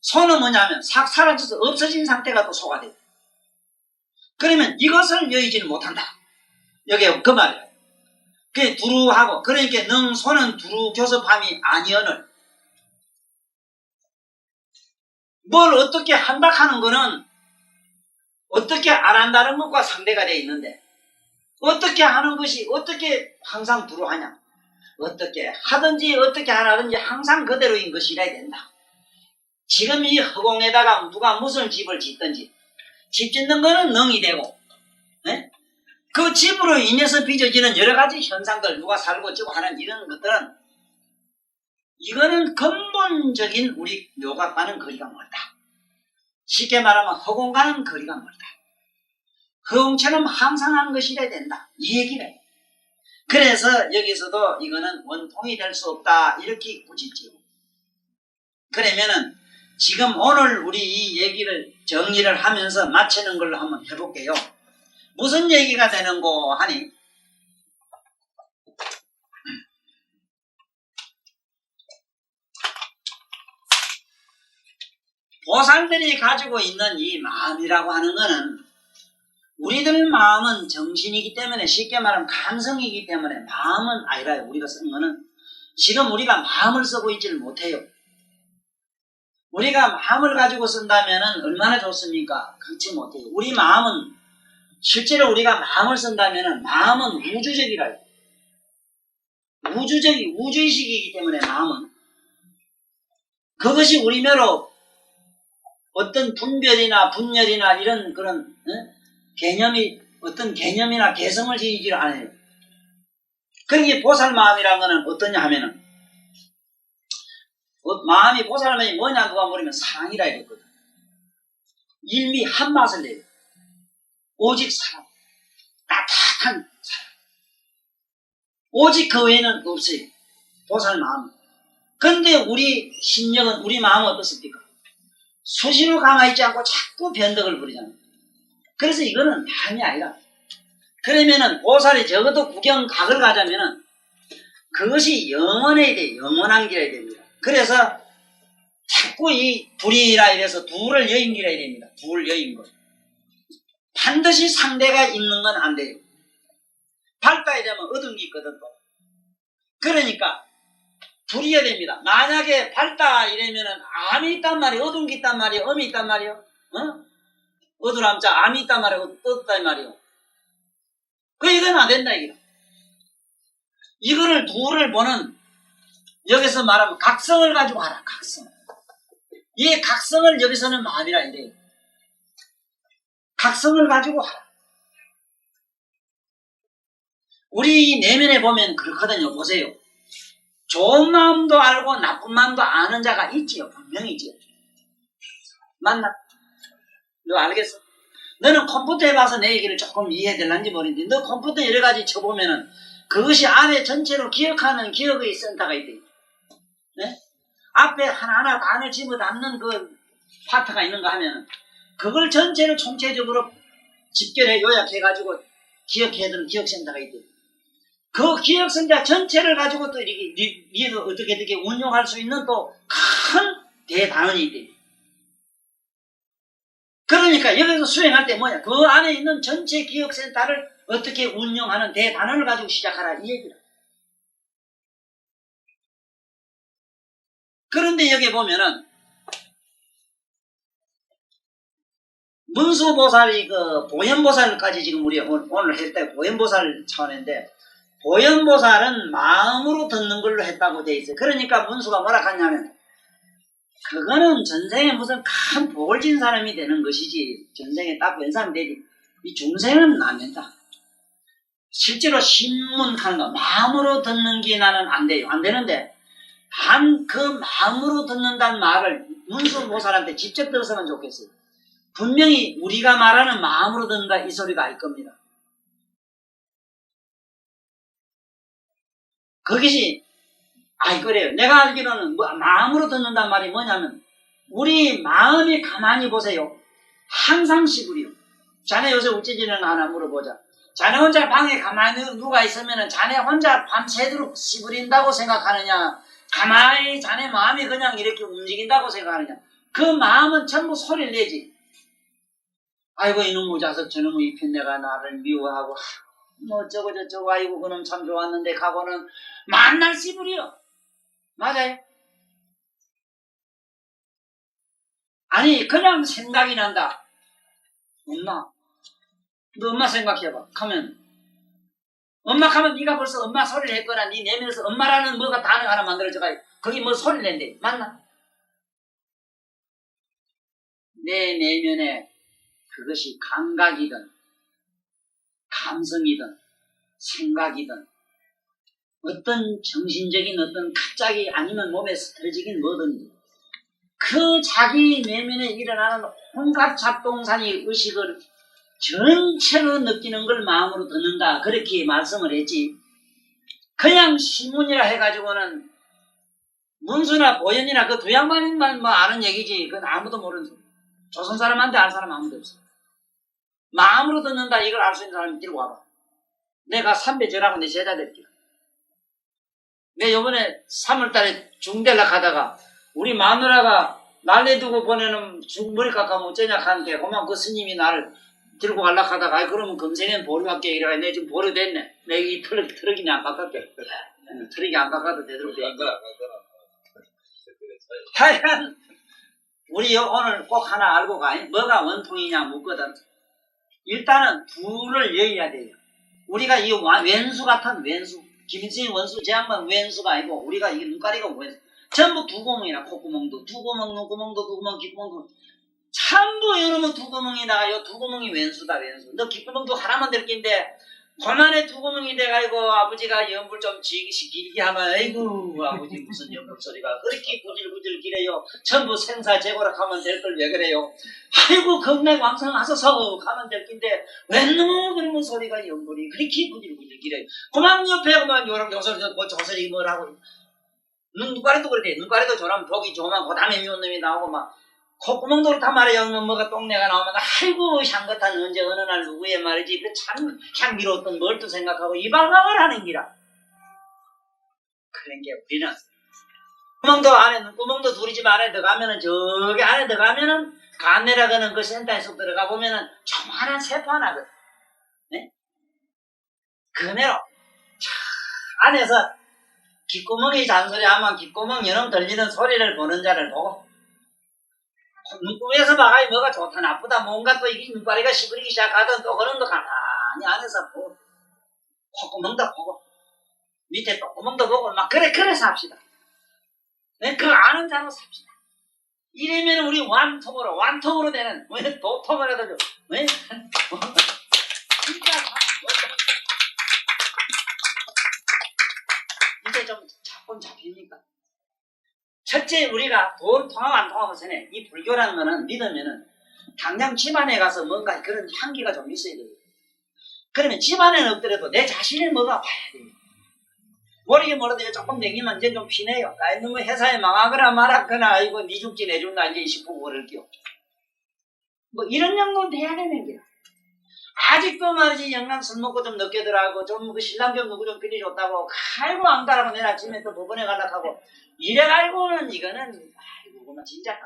소는 뭐냐면 싹 사라져서 없어진 상태가 또 소가 돼요. 그러면 이것을 여의지는 못한다. 여기 그 말이에요. 그게 두루하고 그러니까 능 소는 두루 교섭함이 아니언을 뭘 어떻게 한다 하는 거는 어떻게 안 한다는 것과 상대가 되어 있는데 어떻게 하는 것이 어떻게 항상 두루하냐. 어떻게 하든지 어떻게 안 하든지 항상 그대로인 것이라야 된다. 지금 이 허공에다가 누가 무슨 집을 짓든지 집 짓는 거는 능이 되고, 네? 그 집으로 인해서 빚어지는 여러 가지 현상들, 누가 살고 어쩌고 하는 이런 것들은 이거는 근본적인 우리 묘각과는 거리가 멀다. 쉽게 말하면 허공과는 거리가 멀다. 허공처럼 항상한 것이라 된다. 이 얘기네. 그래서 여기서도 이거는 원통이 될 수 없다. 이렇게 꾸짖지요. 그러면은 지금 오늘 우리 이 얘기를 정리를 하면서 마치는 걸로 한번 해볼게요. 무슨 얘기가 되는고 하니, 보살들이 가지고 있는 이 마음이라고 하는 거는 우리들 마음은 정신이기 때문에, 쉽게 말하면 감성이기 때문에, 마음은 아니라 우리가 쓴 거는 지금 우리가 마음을 쓰고 있지를 못해요. 우리가 마음을 가지고 쓴다면 얼마나 좋습니까? 그렇지 못해요. 우리 마음은 실제로 우리가 마음을 쓴다면 마음은 우주적이라 해요. 우주의식이기 때문에 마음은 그것이 우리매로 어떤 분별이나 분열이나 이런 그런 개념이 어떤 개념이나 개성을 지니지를 않아요. 그러니까 보살 마음이라는 거는 어떠냐 하면은 마음이 보살 마음이 뭐냐 누가 물으면 사랑이라 이랬거든. 일미 한 맛을 내요. 오직 사랑, 따뜻한 사랑. 오직 그 외에는 없어요. 보살 마음. 그런데 우리 심령은, 우리 마음은 어떻습니까? 수시로 가만히 있지 않고 자꾸 변덕을 부리잖아요. 그래서 이거는 마음이 아니라, 그러면은 보살이 적어도 구경각을 가자면은 그것이 영원해야 돼. 영원한 길이 됩니다. 그래서 자꾸 이 둘이라 이래서 둘을 여인이라 됩니다. 둘 여인 것. 반드시 상대가 있는 건 안 돼요. 밝다 이러면 어둠이 있거든 또. 그러니까 둘이어야 됩니다. 만약에 밝다 이러면은 암이 있단 말이에요. 어둠이 있단 말이에요. 음이 있단 말이에요. 어두람자 암이 있단 말이에요. 어둡단 말이에요. 이건 안 된다 이게. 이거를 둘을 보는, 여기서 말하면 각성을 가지고 하라. 각성. 이 각성을 여기서는 마음이라 이래요. 각성을 가지고 하라. 우리 내면에 보면 그렇거든요. 보세요. 좋은 마음도 알고 나쁜 마음도 아는 자가 있지요. 분명히 있지요. 맞나? 너 알겠어? 너는 컴퓨터에 봐서 내 얘기를 조금 이해될는지 모르는데, 너 컴퓨터 여러 가지 쳐보면은 그것이 안에 전체로 기억하는 기억의 센터가 있대. 네? 앞에 하나하나 단을 집어담는 그 파트가 있는가 하면은 그걸 전체를 총체적으로 집결해 요약해가지고 기억해야 되는 기억센터가 있대. 그 기억센터 전체를 가지고 또 이렇게 어떻게 운용할 수 있는 또 큰 대단원이 있대. 그러니까 여기서 수행할 때 뭐냐? 그 안에 있는 전체 기억센터를 어떻게 운영하는 대단원을 가지고 시작하라 이 얘기다. 그런데 여기 보면은 문수보살이 그 보현보살까지 지금 우리 오늘 했다. 보현보살 차원인데, 보현보살은 마음으로 듣는 걸로 했다고 돼 있어요. 그러니까 문수가 뭐라 하냐면 그거는 전생에 무슨 큰 복을 진 사람이 되는 것이지 전생에 딱 웬 사람이 되지 이 중생은 안 된다. 실제로 신문하는 거 마음으로 듣는 게 나는 안 돼요. 안 되는데 그 마음으로 듣는다는 말을 문수보살한테 직접 들었으면 좋겠어요. 분명히 우리가 말하는 마음으로 듣는다 이 소리가 아닐 겁니다. 그것이 그래요. 내가 알기로는 마음으로 듣는단 말이 뭐냐면 우리 마음이 가만히 보세요. 항상 시부리요. 자네 요새 우찌지는 하나 물어보자. 자네 혼자 방에 가만히 누가 있으면 자네 혼자 밤새도록 시부린다고 생각하느냐, 가만히 자네 마음이 그냥 이렇게 움직인다고 생각하느냐. 그 마음은 전부 소리를 내지. 아이고 이놈의 자석 저놈의 이편 내가 나를 미워하고 뭐 어쩌고 저쩌고 아이고 그놈 참 좋았는데 가고는 만날 씨부리요. 맞아요? 아니 그냥 생각이 난다. 엄마, 너 엄마 생각해봐. 하면 엄마 하면 네가 벌써 엄마 소리를 했거나 네 내면에서 엄마라는 뭐가 단어 하나 만들어져가 거기 뭐 소리를 낸대. 맞나? 내 내면에 그것이 감각이든 감성이든 생각이든 어떤 정신적인 어떤 갑자기 아니면 몸에 스트레스적인 뭐든지 그 자기 내면에 일어나는 온갖 작동산이 의식을 전체로 느끼는 걸 마음으로 듣는다. 그렇게 말씀을 했지. 그냥 신문이라 해가지고는 문수나 보현이나 그 두 양반만 뭐 아는 얘기지. 그건 아무도 모르는 소리. 조선 사람한테 알 사람 아무도 없어. 마음으로 듣는다. 이걸 알 수 있는 사람이 들고 와봐. 내가 삼배 절하고 내 제자 될게. 내 요번에 3월달에 중대락 하다가 우리 마누라가 날려두고 보내는 머리 깎아면 어쩌냐 하는데 그만 그 스님이 나를 들고 가려고 하다가 아이 그러면 금생엔 보류할게 이래가 내 지금 보류됐네. 내 이 트럭이 안 깎았게. 트럭이 안 깎아도 되도록 돼 있고. 하여간 우리 오늘 꼭 하나 알고 가. 뭐가 원통이냐 묻거든. 일단은 둘을 여의야 돼요. 우리가 이 왼수 같은 왼수 김일성이 원수 제 양반 왼수가 아니고 우리가 이게 눈가리가 왼수 전부 두 구멍이나 콧구멍도 두 구멍 눈구멍도 두 구멍 귓구멍도 전부 이러면 두 구멍이 나가요. 두 구멍이 왼수다 왼수. 너 귓구멍도 하나만 될 낀데 그만에 두 구멍이 돼가지고 아버지가 연불 좀 길게 하면 아이고 아버지 무슨 연불 소리가 그렇게 구질구질 기래요. 전부 생사 제고락 하면 될 걸 왜 그래요. 아이고 겁내 왕성하소서 가면 될 낀데 왜 너무 그러는 소리가 연불이 그렇게 구질구질 기래요. 그만 옆에 그만 요런 요소리 뭐 저소리 뭐라고 눈가리도 그렇대. 눈가리도 저러면 보기 좋으면 그 다음에 미운 놈이 나오고 막 콧구멍도 그렇단 말이에요. 뭐가 똥내가 나오면 아이고 향긋한 언제 어느 날 누구의 말이지 그 참 향기로웠던 뭘 또 생각하고 이발각을 하는 기라. 그런 게 우리는 구멍도 안에 눈구멍도 둘이집 안에 들어가면은 저기 안에 들어가면은 간내라고는 그 센터에 쏙 들어가 보면은 조그만한 세포 하나거든. 네? 그대로 안에서 귓구멍이 잔소리하면 귓구멍 여름 들리는 소리를 보는 자를 보고 눈구멍에서 봐가 뭐가 좋다 나쁘다 뭔가 또 이게 눈가리가 시부리기 시작하던 또 그런 거 가만히 안에서 보고 콧구멍도 보고 밑에 똥구멍도 보고 막 그래 삽시다. 네? 그거 아는 자로 삽시다. 이러면 우리 완통으로 되는 왜 도통을 해도 왜 진짜 이제 좀 잡곤 잡힙니까? 첫째 우리가 돈 통하고 안 통하고 전에 이 불교라는 거는 믿으면은 당장 집안에 가서 뭔가 그런 향기가 좀 있어야 돼요. 그러면 집안에는 없더라도 내 자신의 뭐가 봐야 돼요. 모르게 조금 댕기면 이제 좀 피네요. 아이 너무 회사에 망하거나 말았거나 아이고 니 죽지 내 죽나 이제 싶고 그럴게요. 뭐 이런 정도는 돼야 되는 게야. 아직도 말이지 영감 술 먹고 좀 늦게 들어가고 좀 그 신랑 좀 누구 좀 필이 좋다고 아이고 안 가라고 내일 아침에 또 법원에 가려고 이래가지고는 이거는 아이고 그만 진짜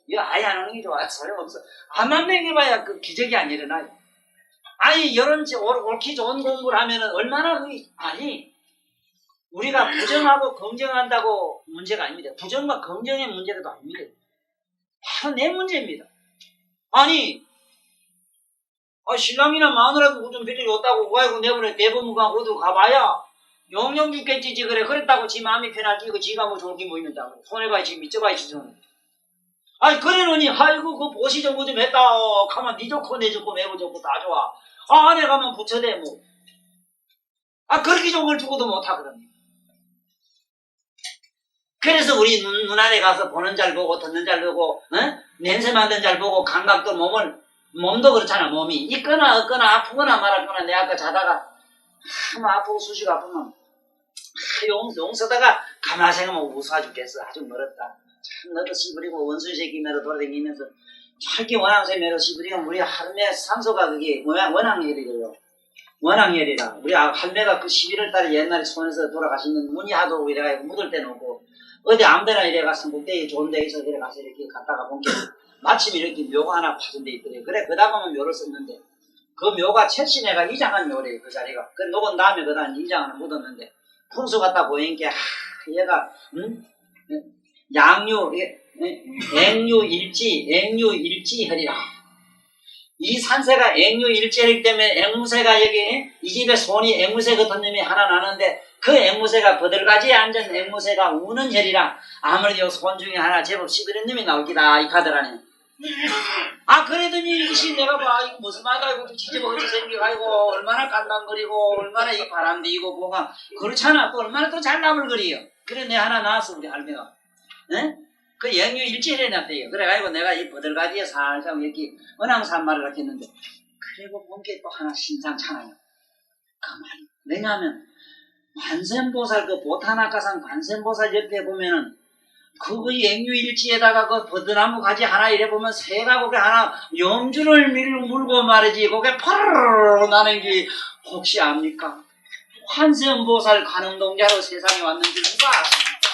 이거 아예 안 오는 게 좋아. 소용없어. 안만 먹여봐야 그 기적이 안 일어나요. 아니 이런 옳기 좋은 공부를 하면은 얼마나 아니 우리가 부정하고 긍정한다고 문제가 아닙니다. 부정과 긍정의 문제도 아닙니다. 바로 내 문제입니다. 아니 신랑이나 마누라도 좀 빌려 줬다고 아이고 내버려 대법무관 어디 가봐야 영영 죽겠지 그래. 그랬다고 지 마음이 편하지 이거 지가 뭐 좋은 게 뭐 있는다고 손해봐야 지 미쳐봐야 지 손해. 아니 그래놓니 아이고 그 보시 정보 좀 했다 가만 니 좋고 내 좋고 매부 좋고 다 좋아. 안에 가면 부처대 뭐. 그렇게 좋은 걸 주고도 못하거든. 그래서 우리 눈 안에 가서 보는 잘 보고 듣는 잘 보고 냄새 맡는 잘 보고 감각도 몸도 그렇잖아. 몸이 있거나 없거나 아프거나 말았거나 내 아까 자다가 아프고 수시고 아프면 용 쓰다가 가만히 생각하면 웃어 죽겠어. 아주 멀었다. 참 너도 시부리고 원수의 새끼 매로 돌아다니면서 철기 원앙새 매로 시부리면 우리 할매 산소가 그게 원앙열이래요. 원앙열이라. 우리 할매가 그 11월 달에 옛날에 손에서 돌아가시는 문이 하도 이래가 묻을 때 놓고 어디 아무데나 이래가 성북대에 좋은 데 있어 이래 가서 이렇게 갔다가 본게 마침 이렇게 묘가 하나 파진 데 있더래. 그래 그다음은 묘를 썼는데 그 묘가 최신애가 이장한 묘래요. 그 자리가. 그 녹은 다음에 그다음 이장을 묻었는데 풍수 갖다 보이니까 얘가 액류일지혈이라. 이 산세가 액류일지이기 때문에 앵무새가 여기 이 집에 손이 앵무새 같은 놈이 하나 나는데 그 앵무새가 버들가지에 앉아있는 앵무새가 우는 혈이라 아무래도 손 중에 하나 제법 시들은 놈이 나올 기다 이 카드 안에. 아 그러더니 이것이 내가 봐 이거 무슨 말이야 이거 뒤집어같이 생겨가지고 얼마나 깐당거리고 얼마나 이 바람디고 뭐가 그렇잖아. 또 얼마나 또 잘 나물거리요. 그래 내 하나 나왔어 우리 할매가. 에? 그 영유일치를 해놨대요. 그래가지고 내가 이 버들가지에 살짝 이렇게 은항산말을 이렇게 했는데 그리고 본 게 또 하나 심상찮아요. 그 말이 왜냐하면 관세음보살 그 보타나카산 관세음보살 옆에 보면은 그 eng유일지에다가 그 버드나무 가지 하나 이래 보면 새가 그게 하나 염주를 물고 말이지 그게 파르르 나는 게 혹시 압니까? 관세음보살 관음동자로 세상에 왔는지 누가 아십니까?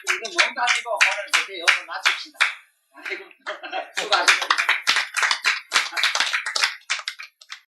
이거 뭔 가지고 오늘 그때 여기서 마칩시다.